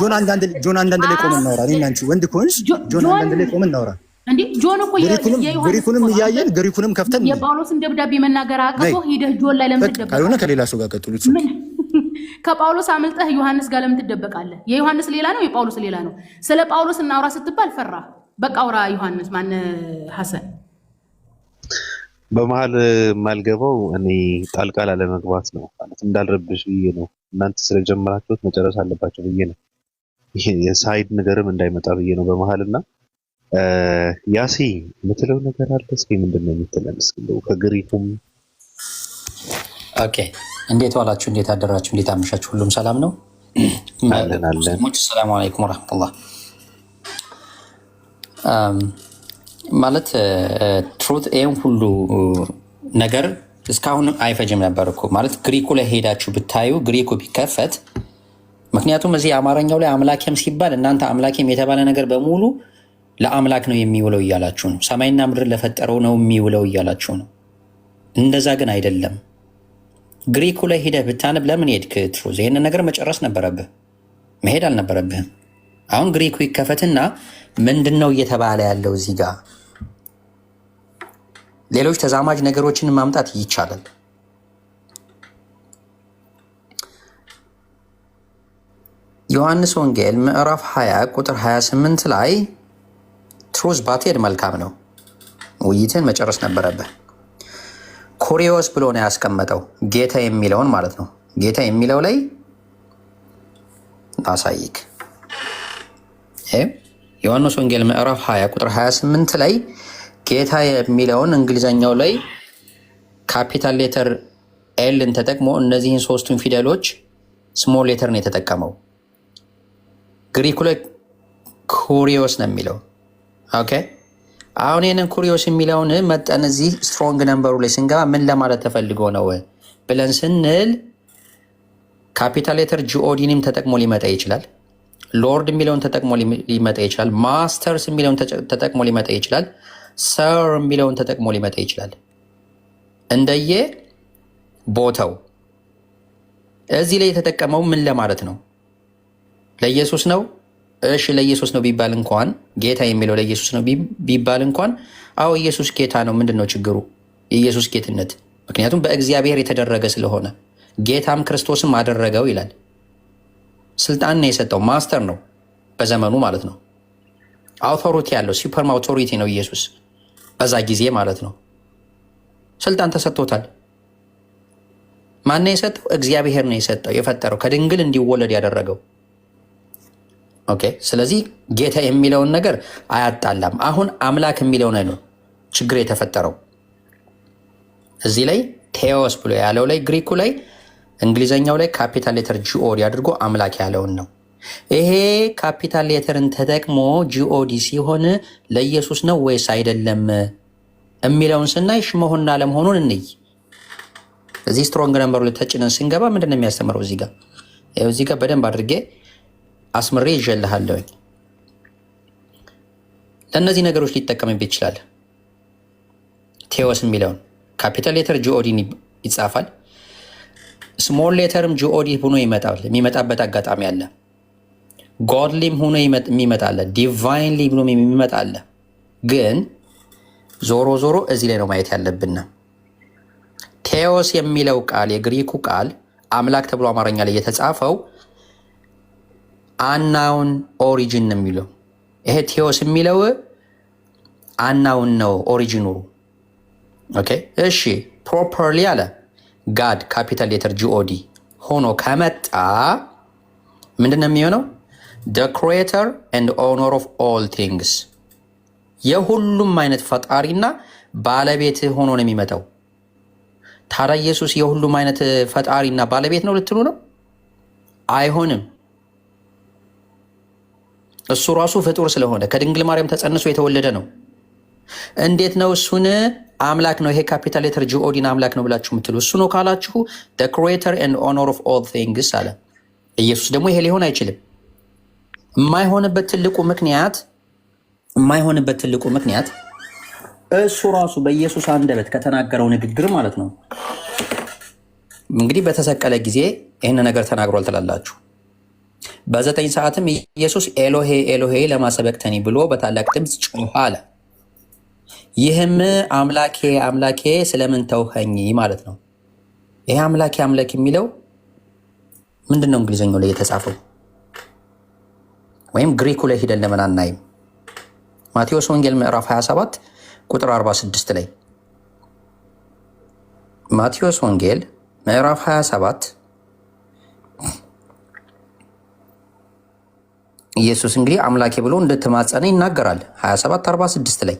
ጆን አንዳንድ ላይ ቆመን እናውራ። እኔና አንቺ ወንድ ከሆንሽ ጆን አንዳንድ ላይ ቆመን እናውራ። እንዴ ጆን እኮ ግሪኩንም እያየን ግሪኩንም ከፍተን የጳውሎስን ደብዳቤ መናገር አቅቶ ሂደህ ጆን ላይ ለምን ትደበቃለህ? ካልሆነ ከሌላ ሰው ጋር ቀጥሉት። ከጳውሎስ አምልጠህ ዮሐንስ ጋር ለምን ትደበቃለህ? የዮሐንስ ሌላ ነው፣ የጳውሎስ ሌላ ነው። ስለ ጳውሎስ እናውራ ስትባል ፈራ። በቃ አውራ ዮሐንስ ማን ሐሰን በመሀል የማልገባው እኔ ጣልቃ ላለመግባት ነው ማለት እንዳልረብሽ ብዬ ነው። እናንተ ስለጀመራችሁት መጨረስ አለባቸው ብዬ ነው። ይሄ የሳይድ ነገርም እንዳይመጣ ብዬ ነው በመሀልና ያሲ የምትለው ነገር አለ። እስኪ ምንድን ነው የምትለን? እስኪ ከግሪኩም ኦኬ። እንዴት ዋላችሁ? እንዴት አደራችሁ? እንዴት አመሻችሁ? ሁሉም ሰላም ነው? አለን። ሰላም አለይኩም ወራህመቱላህ። ማለት ትሩት ይህን ሁሉ ነገር እስካሁን አይፈጅም ነበር እኮ። ማለት ግሪኩ ላይ ሄዳችሁ ብታዩ ግሪኩ ቢከፈት ምክንያቱም እዚህ አማርኛው ላይ አምላኬም ሲባል እናንተ አምላኬም የተባለ ነገር በሙሉ ለአምላክ ነው የሚውለው እያላችሁ ነው። ሰማይና ምድር ለፈጠረው ነው የሚውለው እያላችሁ ነው። እንደዛ ግን አይደለም። ግሪኩ ላይ ሂደህ ብታነብ ለምን ሄድክ? ትሩዝ ይህንን ነገር መጨረስ ነበረብህ፣ መሄድ አልነበረብህም። አሁን ግሪኩ ይከፈትና ምንድን ነው እየተባለ ያለው እዚህ ጋር? ሌሎች ተዛማጅ ነገሮችን ማምጣት ይቻላል። ዮሐንስ ወንጌል ምዕራፍ 20 ቁጥር 28 ላይ ትሩዝ ባትሄድ መልካም ነው። ውይይትን መጨረስ ነበረብህ። ኩሪዮስ ብሎ ነው ያስቀመጠው፣ ጌታ የሚለውን ማለት ነው። ጌታ የሚለው ላይ ላሳይክ። ዮሐንስ ወንጌል ምዕራፍ 20 ቁጥር 28 ላይ ጌታ የሚለውን እንግሊዘኛው ላይ ካፒታል ሌተር ኤልን ተጠቅሞ እነዚህን ሶስቱን ፊደሎች ስሞል ሌተር ነው የተጠቀመው። ግሪኩ ላይ ኩሪዮስ ነው የሚለው። ኦኬ አሁን ይህንን ኩሪዮስ የሚለውን መጠን እዚህ ስትሮንግ ነምበሩ ላይ ስንገባ ምን ለማለት ተፈልጎ ነው ብለን ስንል ካፒታል ሌተር ጂኦዲንም ተጠቅሞ ሊመጣ ይችላል። ሎርድ የሚለውን ተጠቅሞ ሊመጣ ይችላል። ማስተርስ የሚለውን ተጠቅሞ ሊመጣ ይችላል። ሰር የሚለውን ተጠቅሞ ሊመጣ ይችላል። እንደየ ቦታው እዚህ ላይ የተጠቀመው ምን ለማለት ነው? ለኢየሱስ ነው። እሺ ለኢየሱስ ነው ቢባል እንኳን ጌታ የሚለው ለኢየሱስ ነው ቢባል እንኳን አዎ ኢየሱስ ጌታ ነው። ምንድን ነው ችግሩ? የኢየሱስ ጌትነት ምክንያቱም በእግዚአብሔር የተደረገ ስለሆነ ጌታም ክርስቶስም አደረገው ይላል። ስልጣን ነው የሰጠው። ማስተር ነው በዘመኑ ማለት ነው። አውቶሪቲ ያለው ሱፐርም አውቶሪቲ ነው ኢየሱስ በዛ ጊዜ ማለት ነው። ስልጣን ተሰጥቶታል። ማን ነው የሰጠው? እግዚአብሔር ነው የሰጠው፣ የፈጠረው፣ ከድንግል እንዲወለድ ያደረገው። ኦኬ ስለዚህ ጌታ የሚለውን ነገር አያጣላም። አሁን አምላክ የሚለው ነው ችግር የተፈጠረው። እዚህ ላይ ቴዎስ ብሎ ያለው ላይ ግሪኩ ላይ እንግሊዘኛው ላይ ካፒታል ሌተር ጂኦዲ አድርጎ አምላክ ያለውን ነው። ይሄ ካፒታል ሌተርን ተጠቅሞ ጂኦዲ ሲሆን ለኢየሱስ ነው ወይስ አይደለም የሚለውን ስናይ መሆንና ለመሆኑን እንይ። እዚህ ስትሮንግ ነምበሩ ላይ ተጭነን ስንገባ ምንድን ነው የሚያስተምረው? እዚህ ጋር በደንብ አድርጌ አስምሬ ይዤልሃለሁኝ። ለእነዚህ ነገሮች ሊጠቀምበት ይችላል። ቴዎስ የሚለውን ካፒታል ሌተር ጂኦዲ ይጻፋል። ስሞል ሌተርም ጂኦዲ ሆኖ ይመጣል። የሚመጣበት አጋጣሚ አለ። ጎድሊም ሆኖ የሚመጣለ፣ ዲቫይንሊ ብሎ የሚመጣለ። ግን ዞሮ ዞሮ እዚህ ላይ ነው ማየት ያለብን። ቴዎስ የሚለው ቃል የግሪኩ ቃል አምላክ ተብሎ አማርኛ ላይ የተጻፈው አናውን ኦሪጂን ነው የሚለው። ይሄ ቴዎስ የሚለው አናውን ነው ኦሪጂኑ። ኦኬ እሺ ፕሮፐርሊ አለ ጋድ ካፒታል ሌተር ጂኦዲ ሆኖ ከመጣ ምንድን ነው የሚሆነው? the creator and owner of all things የሁሉም አይነት ፈጣሪና ባለቤት ሆኖ ነው የሚመጣው። ታዲያ ኢየሱስ የሁሉም አይነት ፈጣሪና ባለቤት ነው ልትሉ ነው? አይሆንም። እሱ ራሱ ፍጡር ስለሆነ ከድንግል ማርያም ተጸንሶ የተወለደ ነው። እንዴት ነው እሱን አምላክ ነው ይሄ ካፒታል ሌተር ጂኦዲን አምላክ ነው ብላችሁ የምትሉ? እሱ ነው ካላችሁ the creator and owner of all things አለ። ኢየሱስ ደግሞ ይሄ ሊሆን አይችልም። የማይሆንበት ትልቁ ምክንያት እሱ ራሱ በኢየሱስ አንደበት ከተናገረው ንግግር ማለት ነው። እንግዲህ በተሰቀለ ጊዜ ይህን ነገር ተናግሯል ትላላችሁ። በ9 ሰዓትም ኢየሱስ ኤሎሄ ኤሎሄ ለማ ሰበቅተኒ ብሎ በታላቅ ድምፅ ጮኸ አለ። ይህም አምላኬ አምላኬ ስለምን ተውኸኝ ማለት ነው። ይሄ አምላኬ አምላክ የሚለው ምንድን ነው? እንግሊዝኛው ላይ የተጻፈው ወይም ግሪኩ ላይ ሂደን ለምን አናይም? ማቴዎስ ወንጌል ምዕራፍ 27 ቁጥር 46 ላይ ማቴዎስ ወንጌል ምዕራፍ 27 ኢየሱስ እንግዲህ አምላኬ ብሎ እንደተማጸነ ይናገራል። 27:46 ላይ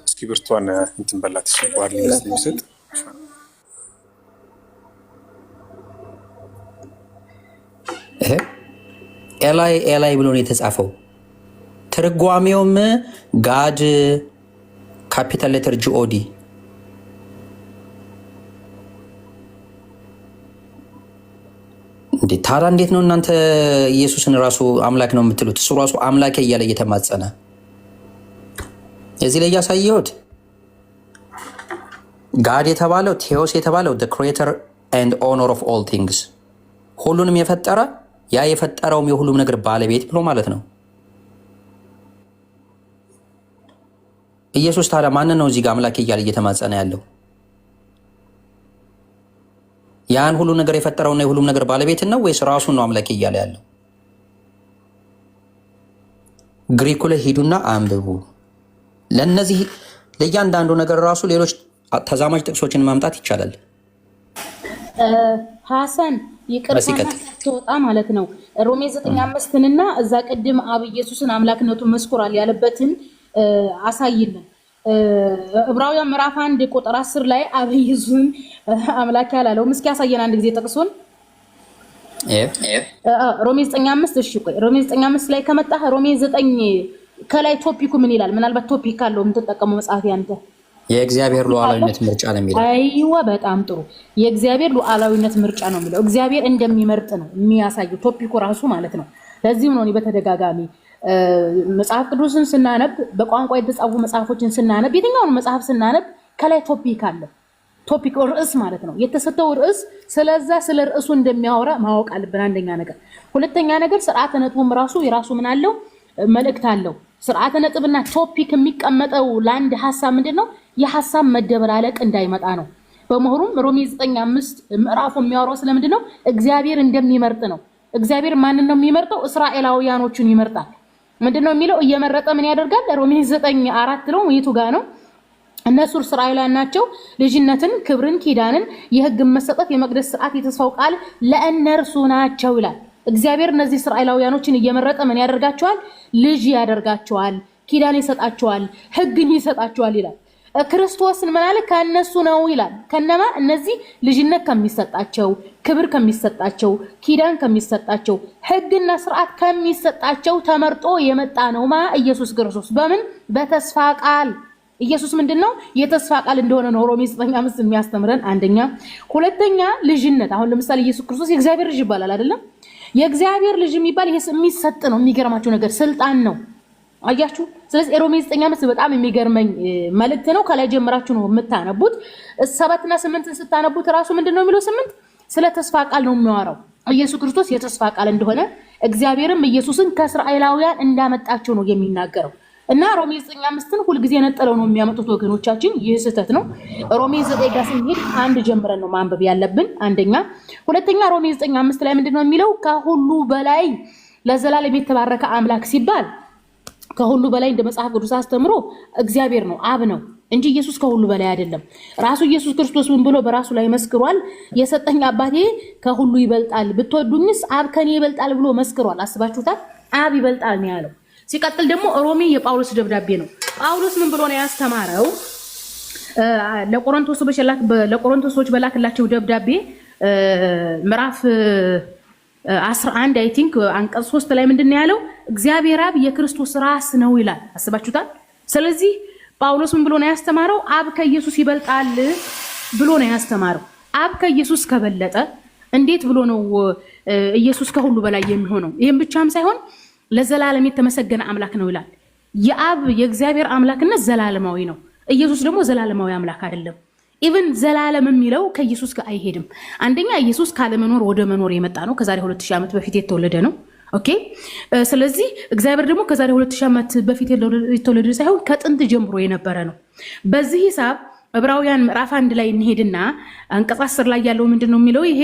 እስክሪብቶን እንትን በላት ሲባል ስለሚሰጥ ኤላይ ኤላይ ብሎ ነው የተጻፈው። ትርጓሜውም ጋድ ካፒታል ሌተር ጂኦዲ እንዴ ታዲያ እንዴት ነው እናንተ ኢየሱስን ራሱ አምላክ ነው የምትሉት? እሱ ራሱ አምላክ እያለ እየተማጸነ እዚህ ላይ ያሳየሁት ጋድ የተባለው ቴዎስ የተባለው the creator and owner of all things ሁሉንም የፈጠረ ያ የፈጠረውም የሁሉም ነገር ባለቤት ብሎ ማለት ነው። ኢየሱስ ታዲያ ማንን ነው እዚህ ጋር አምላክ እያለ እየተማጸነ ያለው? ያን ሁሉ ነገር የፈጠረውና የሁሉም ነገር ባለቤትን ነው ወይስ ራሱን ነው አምላክ እያለ ያለው? ግሪኩ ላይ ሂዱና አንብቡ። ለነዚህ ለእያንዳንዱ ነገር ራሱ ሌሎች ተዛማጅ ጥቅሶችን ማምጣት ይቻላል። ሐሰን ይቅርታ ተወጣ ማለት ነው። ሮሜ 9:5ንና እዛ ቅድም አብ ኢየሱስን አምላክነቱን መስኩራል ያለበትን አሳይልን። ዕብራውያን ምዕራፍ 1 ቁጥር 10 ላይ አብ ኢየሱስን አምላክ ያላለው እስኪ ያሳየን አንድ ጊዜ ጥቅሱን። ሮሜ 9:5 እሺ ቆይ ሮሜ 9:5 ላይ ከመጣ ሮሜ 9 ከላይ ቶፒኩ ምን ይላል? ምናልባት ቶፒክ ካለው የምትጠቀመው መጽሐፍ ያንተ የእግዚአብሔር ሉዓላዊነት ምርጫ ነው የሚለው። አይዋ በጣም ጥሩ። የእግዚአብሔር ሉዓላዊነት ምርጫ ነው የሚለው። እግዚአብሔር እንደሚመርጥ ነው የሚያሳየው ቶፒኩ ራሱ ማለት ነው። ለዚህም ነው በተደጋጋሚ መጽሐፍ ቅዱስን ስናነብ በቋንቋ የተጻፉ መጽሐፎችን ስናነብ የትኛውን መጽሐፍ ስናነብ ከላይ ቶፒክ አለ። ቶፒክ ርዕስ ማለት ነው። የተሰጠው ርዕስ ስለዛ ስለ ርዕሱ እንደሚያወራ ማወቅ አለብን። አንደኛ ነገር። ሁለተኛ ነገር ስርዓተ ነጥቡም ራሱ የራሱ ምን አለው መልእክት አለው። ስርዓተ ነጥብና ቶፒክ የሚቀመጠው ለአንድ ሐሳብ ምንድነው? የሐሳብ መደበላለቅ እንዳይመጣ ነው። በመሆኑም ሮሜ 9:5 ምዕራፉ የሚያወራው ስለምንድነው? እግዚአብሔር እንደሚመርጥ ነው። እግዚአብሔር ማንን ነው የሚመርጠው? እስራኤላውያኖችን ይመርጣል። ምንድነው የሚለው? እየመረጠ ምን ያደርጋል? ሮሜ 9:4 ነው። የቱ ጋር ነው? እነሱ እስራኤላውያን ናቸው። ልጅነትን፣ ክብርን፣ ኪዳንን፣ የሕግን መሰጠት፣ የመቅደስ ስርዓት፣ የተስፋው ቃል ለእነርሱ ናቸው ይላል። እግዚአብሔር እነዚህ እስራኤላውያኖችን እየመረጠ ምን ያደርጋቸዋል? ልጅ ያደርጋቸዋል፣ ኪዳን ይሰጣቸዋል፣ ሕግን ይሰጣቸዋል ይላል። ክርስቶስን ምን አለ? ከእነሱ ነው ይላል። ከነማ? እነዚህ ልጅነት ከሚሰጣቸው፣ ክብር ከሚሰጣቸው፣ ኪዳን ከሚሰጣቸው፣ ሕግና ስርዓት ከሚሰጣቸው ተመርጦ የመጣ ነው ማ ኢየሱስ ክርስቶስ። በምን? በተስፋ ቃል። ኢየሱስ ምንድነው? የተስፋ ቃል እንደሆነ ነው ሮሜ 9:5 የሚያስተምረን አንደኛ። ሁለተኛ ልጅነት። አሁን ለምሳሌ ኢየሱስ ክርስቶስ የእግዚአብሔር ልጅ ይባላል አይደለም? የእግዚአብሔር ልጅ የሚባል ይሄ የሚሰጥ ነው። የሚገርማችሁ ነገር ስልጣን ነው። አያችሁ። ስለዚህ ሮሜ 9:5 በጣም የሚገርመኝ መልእክት ነው። ከላይ ጀምራችሁ ነው የምታነቡት። 7 እና 8 ስታነቡት ራሱ ምንድነው የሚለው? 8 ስለ ተስፋ ቃል ነው የሚያወራው። ኢየሱስ ክርስቶስ የተስፋ ቃል እንደሆነ እግዚአብሔርም ኢየሱስን ከእስራኤላውያን እንዳመጣቸው ነው የሚናገረው። እና ሮሜ 9:5ን ሁልጊዜ ነጥለው ነው የሚያመጡት ወገኖቻችን። ይህ ስህተት ነው። ሮሜ 9 ጋር ስንሄድ አንድ ጀምረን ነው ማንበብ ያለብን አንደኛ። ሁለተኛ ሮሜ 9:5 ላይ ምንድነው የሚለው? ከሁሉ በላይ ለዘላለም የተባረከ አምላክ ሲባል ከሁሉ በላይ እንደ መጽሐፍ ቅዱስ አስተምሮ እግዚአብሔር ነው፣ አብ ነው እንጂ ኢየሱስ ከሁሉ በላይ አይደለም። ራሱ ኢየሱስ ክርስቶስ ምን ብሎ በራሱ ላይ መስክሯል? የሰጠኝ አባቴ ከሁሉ ይበልጣል፣ ብትወዱኝስ አብ ከኔ ይበልጣል ብሎ መስክሯል። አስባችሁታል? አብ ይበልጣል ነው ያለው። ሲቀጥል ደግሞ ሮሜ የጳውሎስ ደብዳቤ ነው። ጳውሎስ ምን ብሎ ነው ያስተማረው? ለቆሮንቶሶች በላክላቸው ደብዳቤ ምዕራፍ 11 አይ ቲንክ አንቀጽ 3 ላይ ምንድነው ያለው? እግዚአብሔር አብ የክርስቶስ ራስ ነው ይላል። አስባችሁታል? ስለዚህ ጳውሎስ ምን ብሎ ነው ያስተማረው? አብ ከኢየሱስ ይበልጣል ብሎ ነው ያስተማረው። አብ ከኢየሱስ ከበለጠ እንዴት ብሎ ነው ኢየሱስ ከሁሉ በላይ የሚሆነው? ይሄን ብቻም ሳይሆን ለዘላለም የተመሰገነ አምላክ ነው ይላል። የአብ የእግዚአብሔር አምላክነት ዘላለማዊ ነው። ኢየሱስ ደግሞ ዘላለማዊ አምላክ አይደለም። ኢቭን ዘላለም የሚለው ከኢየሱስ ጋር አይሄድም። አንደኛ ኢየሱስ ካለመኖር ወደ መኖር የመጣ ነው። ከዛሬ 2000 ዓመት በፊት የተወለደ ነው። ኦኬ። ስለዚህ እግዚአብሔር ደግሞ ከዛሬ 2000 ዓመት በፊት የተወለደ ሳይሆን ከጥንት ጀምሮ የነበረ ነው። በዚህ ሂሳብ ዕብራውያን ምዕራፍ 1 ላይ እንሄድና አንቀጽ 10 ላይ ያለው ምንድነው የሚለው? ይሄ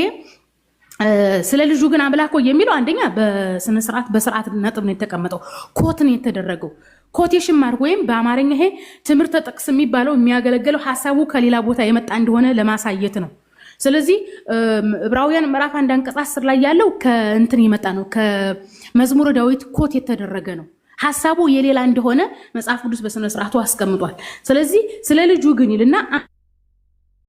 ስለ ልጁ ግን አምላክ የሚለው አንደኛ በስነ ስርዓት በስርዓት ነጥብ ነው የተቀመጠው። ኮት ነው የተደረገው። ኮቴሽን ማርክ ወይም በአማርኛ ይሄ ትምህርተ ጥቅስ የሚባለው የሚያገለግለው ሐሳቡ ከሌላ ቦታ የመጣ እንደሆነ ለማሳየት ነው። ስለዚህ ዕብራውያን ምዕራፍ 1 አንቀጽ 10 ላይ ያለው ከእንትን የመጣ ነው፣ ከመዝሙረ ዳዊት ኮት የተደረገ ነው። ሐሳቡ የሌላ እንደሆነ መጽሐፍ ቅዱስ በስነ ስርዓቱ አስቀምጧል። ስለዚህ ስለ ልጁ ግን ይልና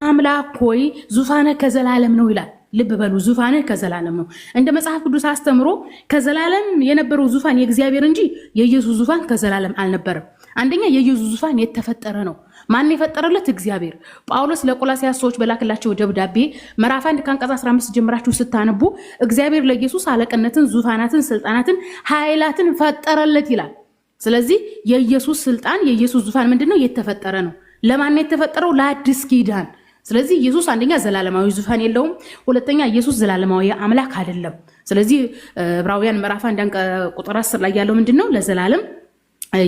አምላክ ሆይ ዙፋንህ ከዘላለም ነው ይላል። ልብ በሉ፣ ዙፋንህ ከዘላለም ነው። እንደ መጽሐፍ ቅዱስ አስተምሮ ከዘላለም የነበረው ዙፋን የእግዚአብሔር እንጂ የኢየሱስ ዙፋን ከዘላለም አልነበረም። አንደኛ የኢየሱስ ዙፋን የተፈጠረ ነው። ማን የፈጠረለት? እግዚአብሔር። ጳውሎስ ለቆላስያስ ሰዎች በላክላቸው ደብዳቤ ምዕራፍ 1 ከአንቀጽ 15 ጀምራችሁ ስታነቡ እግዚአብሔር ለኢየሱስ አለቅነትን፣ ዙፋናትን፣ ስልጣናትን፣ ኃይላትን ፈጠረለት ይላል። ስለዚህ የኢየሱስ ስልጣን የኢየሱስ ዙፋን ምንድነው? የተፈጠረ ነው። ለማን የተፈጠረው? ለአዲስ ኪዳን። ስለዚህ ኢየሱስ አንደኛ ዘላለማዊ ዙፋን የለውም፣ ሁለተኛ ኢየሱስ ዘላለማዊ አምላክ አይደለም። ስለዚህ ዕብራውያን ምዕራፍ 1 ቁጥር 10 ላይ ያለው ምንድነው? ለዘላለም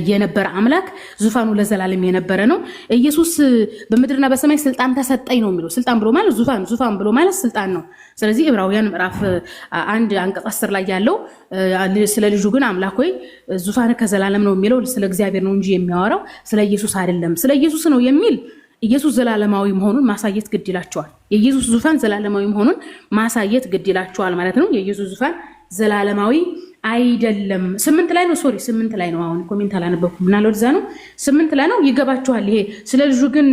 የነበረ አምላክ ዙፋኑ ለዘላለም የነበረ ነው። ኢየሱስ በምድርና በሰማይ ስልጣን ተሰጠኝ ነው የሚለው። ስልጣን ብሎ ማለት ዙፋን ብሎ ማለት ስልጣን ነው። ስለዚህ ዕብራውያን ምዕራፍ 1 አንቀጽ 10 ላይ ያለው ስለ ልጁ ግን አምላክ ሆይ ዙፋን ከዘላለም ነው የሚለው ስለ እግዚአብሔር ነው እንጂ የሚያወራው ስለ ኢየሱስ አይደለም። ስለ ኢየሱስ ነው የሚል ኢየሱስ ዘላለማዊ መሆኑን ማሳየት ግድ ይላቸዋል። የኢየሱስ ዙፋን ዘላለማዊ መሆኑን ማሳየት ግድ ይላቸዋል ማለት ነው። የኢየሱስ ዙፋን ዘላለማዊ አይደለም። 8 ላይ ነው 8 ላይ ነው። አሁን ኮሜንት አላነበብኩም ምናለው እዛ ነው 8 ላይ ነው። ይገባችኋል። ይሄ ስለ ልጁ ግን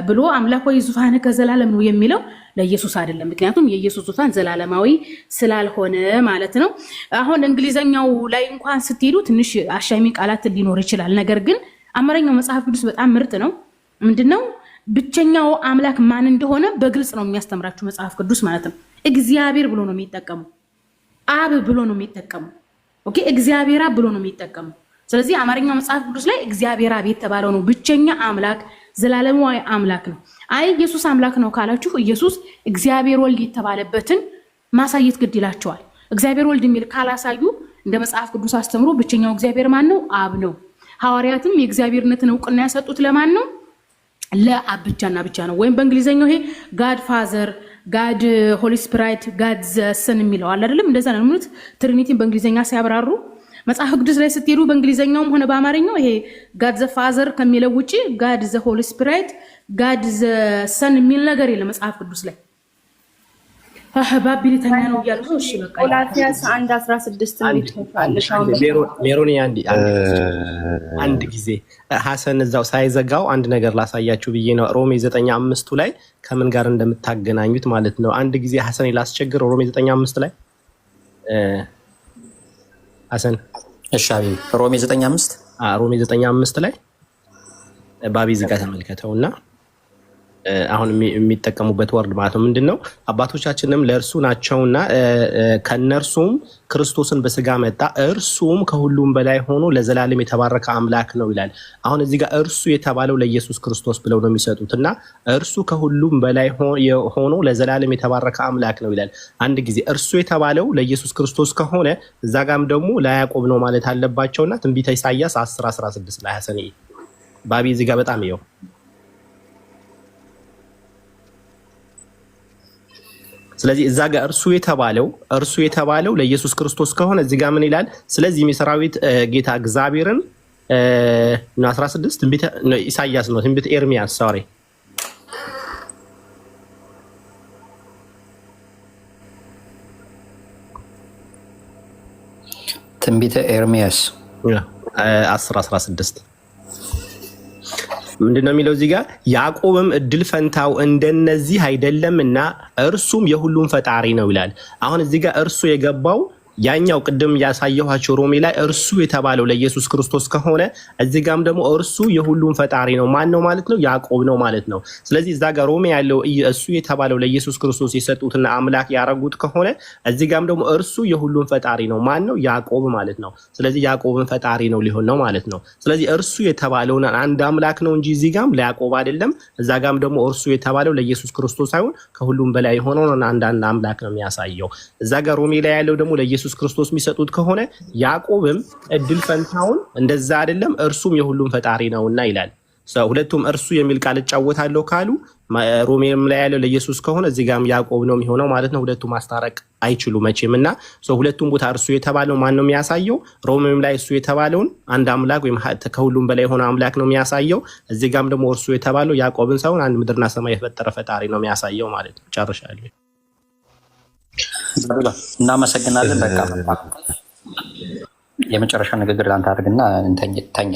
ብሎ አምላክ ሆይ ዙፋን ከዘላለም ነው የሚለው ለኢየሱስ አይደለም። ምክንያቱም የኢየሱስ ዙፋን ዘላለማዊ ስላልሆነ ማለት ነው። አሁን እንግሊዘኛው ላይ እንኳን ስትሄዱ ትንሽ አሻሚ ቃላት ሊኖር ይችላል። ነገር ግን አማርኛው መጽሐፍ ቅዱስ በጣም ምርጥ ነው። ምንድነው? ብቸኛው አምላክ ማን እንደሆነ በግልጽ ነው የሚያስተምራችሁ መጽሐፍ ቅዱስ ማለት ነው። እግዚአብሔር ብሎ ነው የሚጠቀሙ፣ አብ ብሎ ነው የሚጠቀሙ። ኦኬ፣ እግዚአብሔር አብ ብሎ ነው የሚጠቀሙ። ስለዚህ አማርኛው መጽሐፍ ቅዱስ ላይ እግዚአብሔር አብ የተባለው ነው ብቸኛ አምላክ፣ ዘላለማዊ አምላክ ነው። አይ ኢየሱስ አምላክ ነው ካላችሁ ኢየሱስ እግዚአብሔር ወልድ የተባለበትን ማሳየት ግድ ይላቸዋል። እግዚአብሔር ወልድ የሚል ካላሳዩ እንደ መጽሐፍ ቅዱስ አስተምሮ ብቸኛው እግዚአብሔር ማን ነው? አብ ነው። ሐዋርያትም የእግዚአብሔርነትን እውቅና ያሰጡት ለማን ነው? ለአብ ብቻና ብቻ ነው። ወይም በእንግሊዘኛው ይሄ ጋድ ፋዘር፣ ጋድ ሆሊ ስፒሪት፣ ጋድ ዘ ሰን የሚለው አለ አይደለም? እንደዛ ነው የሚሉት ትሪኒቲን በእንግሊዘኛ ሲያብራሩ። መጽሐፍ ቅዱስ ላይ ስትሄዱ በእንግሊዘኛውም ሆነ በአማርኛው ይሄ ጋድ ዘ ፋዘር ከሚለው ውጪ ጋድ ዘ ሆሊ ስፒሪት፣ ጋድ ዘ ሰን የሚል ነገር የለም መጽሐፍ ቅዱስ ላይ። ባቢሊተኛ ነው እያሉ ነው። እሺ በቃ ቆላስይስ 1:16 ሜሮኒ አንድ ጊዜ ሐሰን እዛው ሳይዘጋው አንድ ነገር ላሳያችሁ ብዬ ነው። ሮሜ 9:5 ላይ ከምን ጋር እንደምታገናኙት ማለት ነው። አንድ ጊዜ ሐሰን ላስቸግር። ሮሜ 9:5 ላይ ሐሰን እሺ አቤት። ሮሜ 9:5 ሮሜ 9:5 ላይ ባቢ ዝጋ ተመልከተውና አሁን የሚጠቀሙበት ወርድ ማለት ነው ምንድነው? አባቶቻችንም ለእርሱ ናቸውና ከነርሱም ክርስቶስን በስጋ መጣ፣ እርሱም ከሁሉም በላይ ሆኖ ለዘላለም የተባረከ አምላክ ነው ይላል። አሁን እዚህ ጋር እርሱ የተባለው ለኢየሱስ ክርስቶስ ብለው ነው የሚሰጡትና እርሱ ከሁሉም በላይ ሆኖ ለዘላለም የተባረከ አምላክ ነው ይላል። አንድ ጊዜ እርሱ የተባለው ለኢየሱስ ክርስቶስ ከሆነ እዛ ጋም ደግሞ ለያዕቆብ ነው ማለት አለባቸውና ትንቢተ ኢሳይያስ 10:16 ላይ ሐሰን ባቢ እዚህ ጋር በጣም ይኸው ስለዚህ እዛ ጋር እርሱ የተባለው ለኢየሱስ ክርስቶስ ከሆነ እዚህ ጋር ምን ይላል? ስለዚህ የሰራዊት ጌታ እግዚአብሔርን 16 ትንቢተ ኢሳይያስ ነው ትንቢተ ኤርሚያስ ሶሪ ትንቢተ ኤርሚያስ 10:16 ምንድነው የሚለው እዚህ ጋር? ያዕቆብም እድል ፈንታው እንደነዚህ አይደለምና እርሱም የሁሉም ፈጣሪ ነው ይላል። አሁን እዚህ ጋር እርሱ የገባው ያኛው ቅድም ያሳየኋቸው ሮሜ ላይ እርሱ የተባለው ለኢየሱስ ክርስቶስ ከሆነ እዚህ ጋርም ደግሞ እርሱ የሁሉም ፈጣሪ ነው። ማን ነው ማለት ነው? ያዕቆብ ነው ማለት ነው። ስለዚህ እዛ ጋር ሮሜ ያለው እሱ የተባለው ለኢየሱስ ክርስቶስ የሰጡትና አምላክ ያረጉት ከሆነ እዚህ ጋርም ደግሞ እርሱ የሁሉም ፈጣሪ ነው። ማን ነው? ያዕቆብ ማለት ነው። ስለዚህ ያዕቆብን ፈጣሪ ነው ሊሆን ነው ማለት ነው። ስለዚህ እርሱ የተባለውን አንድ አምላክ ነው እንጂ እዚህ ጋርም ለያዕቆብ አይደለም። እዛ ጋርም ደግሞ እርሱ የተባለው ለኢየሱስ ክርስቶስ ሳይሆን ከሁሉም በላይ የሆነውን አንድ አምላክ ነው የሚያሳየው። እዛ ጋር ሮሜ ላይ ያለው ደግሞ ለኢየሱስ ክርስቶስ የሚሰጡት ከሆነ ያዕቆብም እድል ፈንታውን እንደዛ አይደለም እርሱም የሁሉም ፈጣሪ ነውና ይላል። ሁለቱም እርሱ የሚል ቃል እጫወታለሁ ካሉ ሮሜም ላይ ያለው ለኢየሱስ ከሆነ እዚህ ጋርም ያዕቆብ ነው የሚሆነው ማለት ነው። ሁለቱም ማስታረቅ አይችሉ መቼም እና ሁለቱም ቦታ እርሱ የተባለው ማን ነው የሚያሳየው? ሮሜም ላይ እሱ የተባለውን አንድ አምላክ ወይም ከሁሉም በላይ የሆነ አምላክ ነው የሚያሳየው። እዚህ ጋርም ደግሞ እርሱ የተባለው ያዕቆብን ሳይሆን አንድ ምድርና ሰማይ የፈጠረ ፈጣሪ ነው የሚያሳየው ማለት ነው። ጨርሻለሁ። እናመሰግናለን። በቃ የመጨረሻ ንግግር ላንተ አድርግና እንተኛ።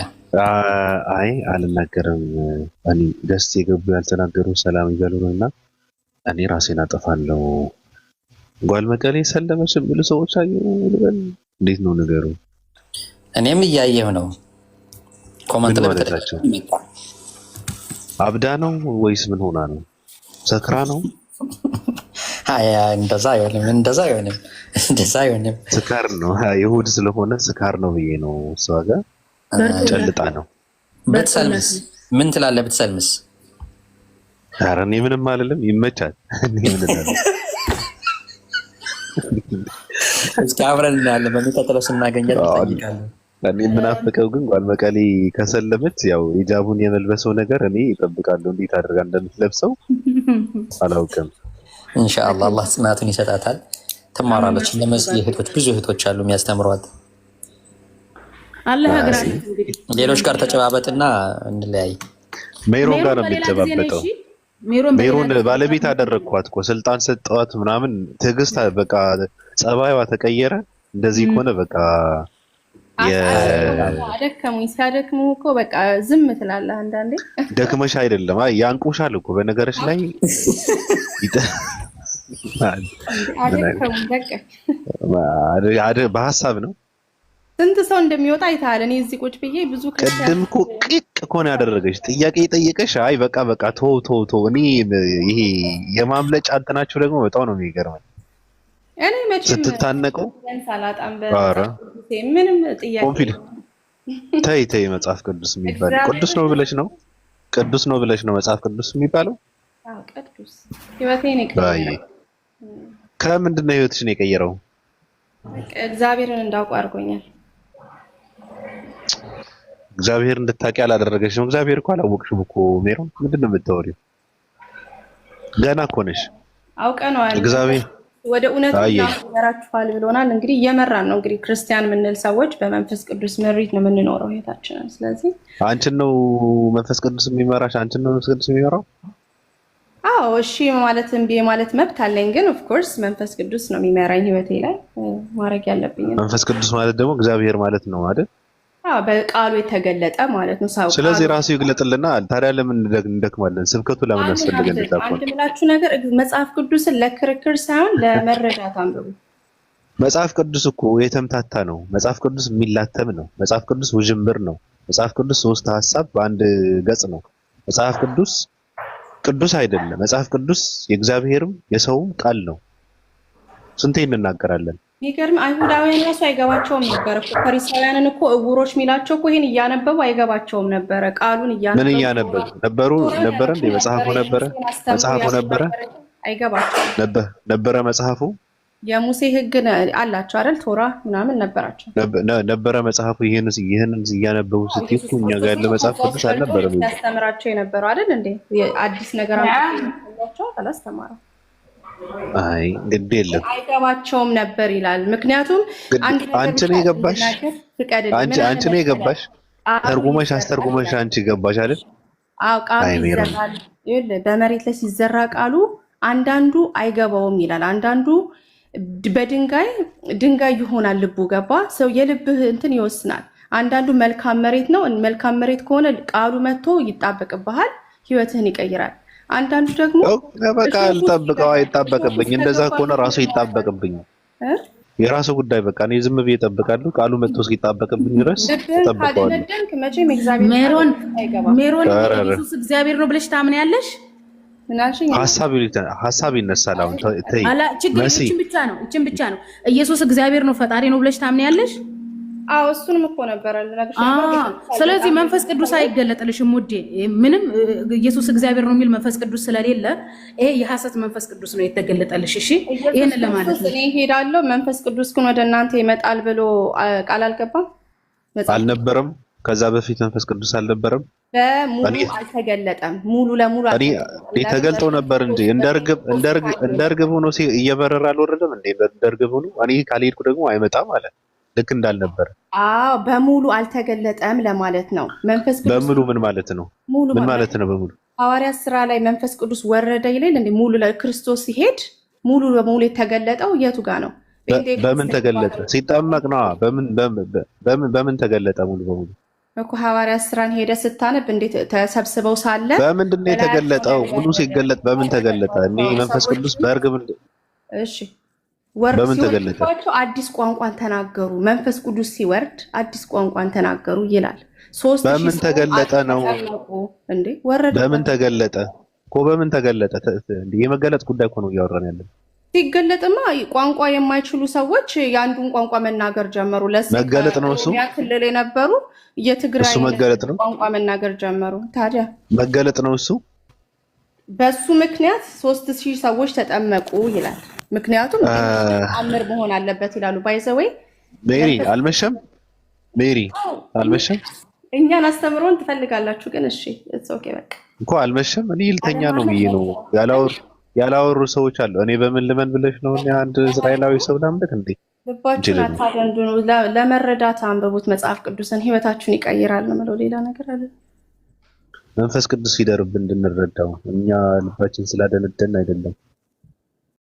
አይ አልናገርም። እኔ ደስ የገቡ ያልተናገሩ ሰላም እያሉ ነው እና እኔ ራሴን አጠፋለሁ። ጓል መቀሌ ሰለመች የሚሉ ሰዎች አየሁ ልበል። እንዴት ነው ነገሩ? እኔም እያየሁ ነው። ኮመንት ላይ አብዳ ነው ወይስ ምን ሆና ነው? ሰክራ ነው? እንደዛ አይሆንም። ስካር ነው። ይሁድ ስለሆነ ስካር ነው ብዬ ነው። እሷ ጋር ጨልጣ ነው። ብትሰልምስ ምን ትላለህ? ብትሰልምስ? ኧረ እኔ ምንም አልልም። ይመቻል። እኔ ምን እላለሁ? እስኪ አብረን እናያለን። በሚቀጥለው ስናገኛት እንጠይቃለን። እኔ የምናፍቀው ግን ጓል መቀሌ ከሰለመች ያው ሂጃቡን የመልበሰው ነገር እኔ እጠብቃለሁ። እንዴት አድርጋ እንደምትለብሰው አላውቅም። ኢንሻአላህ አላህ ጽናቱን ይሰጣታል። ትማራለች። ለመስጊድ እህቶች ብዙ እህቶች አሉ የሚያስተምሯት። አላህ ሀገራችን ሌሎች ጋር ተጨባበጥና እንለያይ። ሜሮን ጋር ነው የሚጨባበጠው። ሜሮን ባለቤት አደረግኳት እኮ ስልጣን ሰጠዋት ምናምን። ትዕግስት በቃ ጸባይዋ ተቀየረ። እንደዚህ ከሆነ በቃ አደከሙኝ። ሲያደክሙ እኮ በቃ ዝም ትላለህ። አንዳንዴ ደክመሽ አይደለም ያንቁሻል እኮ በነገርሽ ላይ በሀሳብ ነው። ስንት ሰው እንደሚወጣ አይተሃል። እኔ እዚህ ቁጭ ብዬ ብዙ ቅድም እኮ ቂቅ እኮ ነው ያደረገች። ጥያቄ የጠየቀሽ አይ በቃ ቶ እኔ ይሄ የማምለጫ እንትናቸው ደግሞ በጣም ነው የሚገርመኝ። እኔ መቼም ስትታነቀው ሰላጣም ምንም ጥያቄ ተይ መጽሐፍ ቅዱስ የሚባል ቅዱስ ነው ብለሽ ነው? ቅዱስ ነው ብለሽ ነው መጽሐፍ ቅዱስ የሚባለው? አዎ ቅዱስ ህይወቴን የቀየረው ከምንድን ነው? ህይወትሽን የቀየረው እግዚአብሔርን እንዳውቀው አድርጎኛል። እግዚአብሔር እንድታውቂ አላደረገሽ ነው። እግዚአብሔር እኮ አላወቅሽም እኮ ሜሮን። ምንድን ነው የምታወሪው? ገና እኮ ነሽ። አውቀነዋል። እግዚአብሔር ወደ እውነቱ ያራችኋል ብሎናል። እንግዲህ እየመራን ነው። እንግዲህ ክርስቲያን የምንል ሰዎች በመንፈስ ቅዱስ ምሪት ነው የምንኖረው ህይወታችንን። ስለዚህ አንቺን ነው መንፈስ ቅዱስ የሚመራሽ? አንቺን ነው መንፈስ ቅዱስ የሚመራው? አዎ እሺ ማለት እምቢ ማለት መብት አለኝ። ግን ኦፍ ኮርስ መንፈስ ቅዱስ ነው የሚመራኝ ህይወቴ ላይ ማድረግ ያለብኝ። መንፈስ ቅዱስ ማለት ደግሞ እግዚአብሔር ማለት ነው አይደል? አዎ በቃሉ የተገለጠ ማለት ነው። ሰው ስለዚህ ራሱ ይግለጥልና ታዲያ ለምን እንደክማለን? ስብከቱ ለምን አስፈልገን? አንድ ምላችሁ ነገር መጽሐፍ ቅዱስን ለክርክር ሳይሆን ለመረዳት አንብቡ። መጽሐፍ ቅዱስ እኮ የተምታታ ነው። መጽሐፍ ቅዱስ የሚላተም ነው። መጽሐፍ ቅዱስ ውዥንብር ነው። መጽሐፍ ቅዱስ ሶስት ሀሳብ በአንድ ገጽ ነው። መጽሐፍ ቅዱስ ቅዱስ አይደለም። መጽሐፍ ቅዱስ የእግዚአብሔርም የሰውም ቃል ነው። ስንቴ እንናገራለን። የሚገርም አይሁዳውያን ራሱ አይገባቸውም ነበር እኮ። ፈሪሳውያንን እኮ እውሮች የሚላቸው እኮ ይሄን እያነበቡ አይገባቸውም ነበረ። ቃሉን እያነበቡ ምን እያነበቡ ነበረ እንዴ? መጽሐፉ ነበረ አይገባቸውም ነበረ መጽሐፉ። የሙሴ ሕግ አላቸው አይደል? ቶራ ምናምን ነበራቸው ነበረ መጽሐፉ። ይሄንን እያነበቡ ስትይቁ እኛ ጋር ያለ መጽሐፍ ቅዱስ አልነበረም ያስተምራቸው የነበረው አይደል እንዴ? አዲስ ነገር አምጥቷቸው አላስተማረም። አይ ግድ የለም አይገባቸውም ነበር ይላል። ምክንያቱም አንቺ ነው የገባሽ፣ አንቺ ነው የገባሽ። ተርጉመሽ አስተርጉመሽ አንቺ ገባሽ አይደል? አዎ ቃሉ ይዘራል። ይኸውልህ በመሬት ላይ ሲዘራ ቃሉ አንዳንዱ አይገባውም ይላል። አንዳንዱ ድንጋይ ይሆናል ልቡ። ገባ? ሰው የልብህ እንትን ይወስናል። አንዳንዱ መልካም መሬት ነው። መልካም መሬት ከሆነ ቃሉ መጥቶ ይጣበቅብሃል፣ ህይወትህን ይቀይራል። አንዳንዱ ደግሞ በቃ ልጠብቀው አይጣበቅብኝ። እንደዛ ከሆነ ራሱ ይጣበቅብኝ፣ የራሱ ጉዳይ። በቃ እኔ ዝም ብዬ እጠብቃለሁ። ቃሉ መጥቶ እስኪጣበቅብኝ ድረስ እጠብቀዋለሁ። ሜሮን ኢየሱስ እግዚአብሔር ነው ብለሽ ታምኛለሽ? ሀሳብ ይነሳል። አሁን ተይ ችግር እችን ብቻ ነው ኢየሱስ እግዚአብሔር ነው ፈጣሪ ነው ብለሽ ታምኛለሽ? አዎ እሱንም እኮ ነበረ። ስለዚህ መንፈስ ቅዱስ አይገለጥልሽም ውዴ። ምንም ኢየሱስ እግዚአብሔር ነው የሚል መንፈስ ቅዱስ ስለሌለ ይሄ የሐሰት መንፈስ ቅዱስ ነው የተገለጠልሽ። እሺ ይሄን ለማለት ነው። እኔ ሄዳለሁ መንፈስ ቅዱስ ግን ወደ እናንተ ይመጣል ብሎ ቃል አልገባም አልነበረም? ከዛ በፊት መንፈስ ቅዱስ አልነበረም? በሙሉ አልተገለጠም። ሙሉ ለሙሉ ተገልጦ ነበር እንጂ እንደ እርግብ ሆኖ እየበረረ አልወረደም እንዴ? እንደ እርግብ ሆኖ እኔ ካልሄድኩ ደግሞ አይመጣም አለ። ልክ እንዳልነበር። አዎ በሙሉ አልተገለጠም ለማለት ነው። መንፈስ ቅዱስ በሙሉ ምን ማለት ነው? ምን ማለት ነው በሙሉ? ሐዋርያት ስራ ላይ መንፈስ ቅዱስ ወረደ ይላል እንዴ? ሙሉ ለክርስቶስ ሲሄድ ሙሉ በሙሉ የተገለጠው የቱ ጋር ነው? በምን ተገለጠ? ሲጠመቅ ነው። በምን ተገለጠ ሙሉ በሙሉ እኮ ሐዋርያት ስራን ሄደ ስታነብ እንዴት ተሰብስበው ሳለ በምንድን ነው የተገለጠው? ሙሉ ሲገለጥ በምን ተገለጠ? እኔ መንፈስ ቅዱስ በእርግብ እሺ ወርድ ሲወርድባቸው አዲስ ቋንቋን ተናገሩ። መንፈስ ቅዱስ ሲወርድ አዲስ ቋንቋን ተናገሩ ይላል። በምን ተገለጠ ነው እንዴ? ወረደ። በምን ተገለጠ እኮ በምን ተገለጠ? የመገለጥ ጉዳይ እኮ ነው እያወራን ያለን። ሲገለጥማ ቋንቋ የማይችሉ ሰዎች የአንዱን ቋንቋ መናገር ጀመሩ። መገለጥ ነው እሱ። ክልል የነበሩ የትግራይ መገለጥ ነው ቋንቋ መናገር ጀመሩ። ታዲያ መገለጥ ነው እሱ። በሱ ምክንያት 3000 ሰዎች ተጠመቁ ይላል። ምክንያቱም አምር መሆን አለበት ይላሉ። ባይዘወይ ሜሪ አልመሸም፣ ሜሪ አልመሸም። እኛን አስተምሮን ትፈልጋላችሁ ግን እሺ ኦኬ በቃ እኮ አልመሸም። እኔ ልተኛ ነው ብዬ ነው ያላወሩ ሰዎች አሉ። እኔ በምን ልመን ብለሽ ነው? እኔ አንድ እስራኤላዊ ሰው ላምልክ እንዴ? ልባችሁን አታደንድኑ። ለመረዳት አንብቡት መጽሐፍ ቅዱስን፣ ህይወታችሁን ይቀይራል ነው የምለው። ሌላ ነገር አለ። መንፈስ ቅዱስ ይደርብን እንድንረዳው። እኛ ልባችን ስላደነደን አይደለም።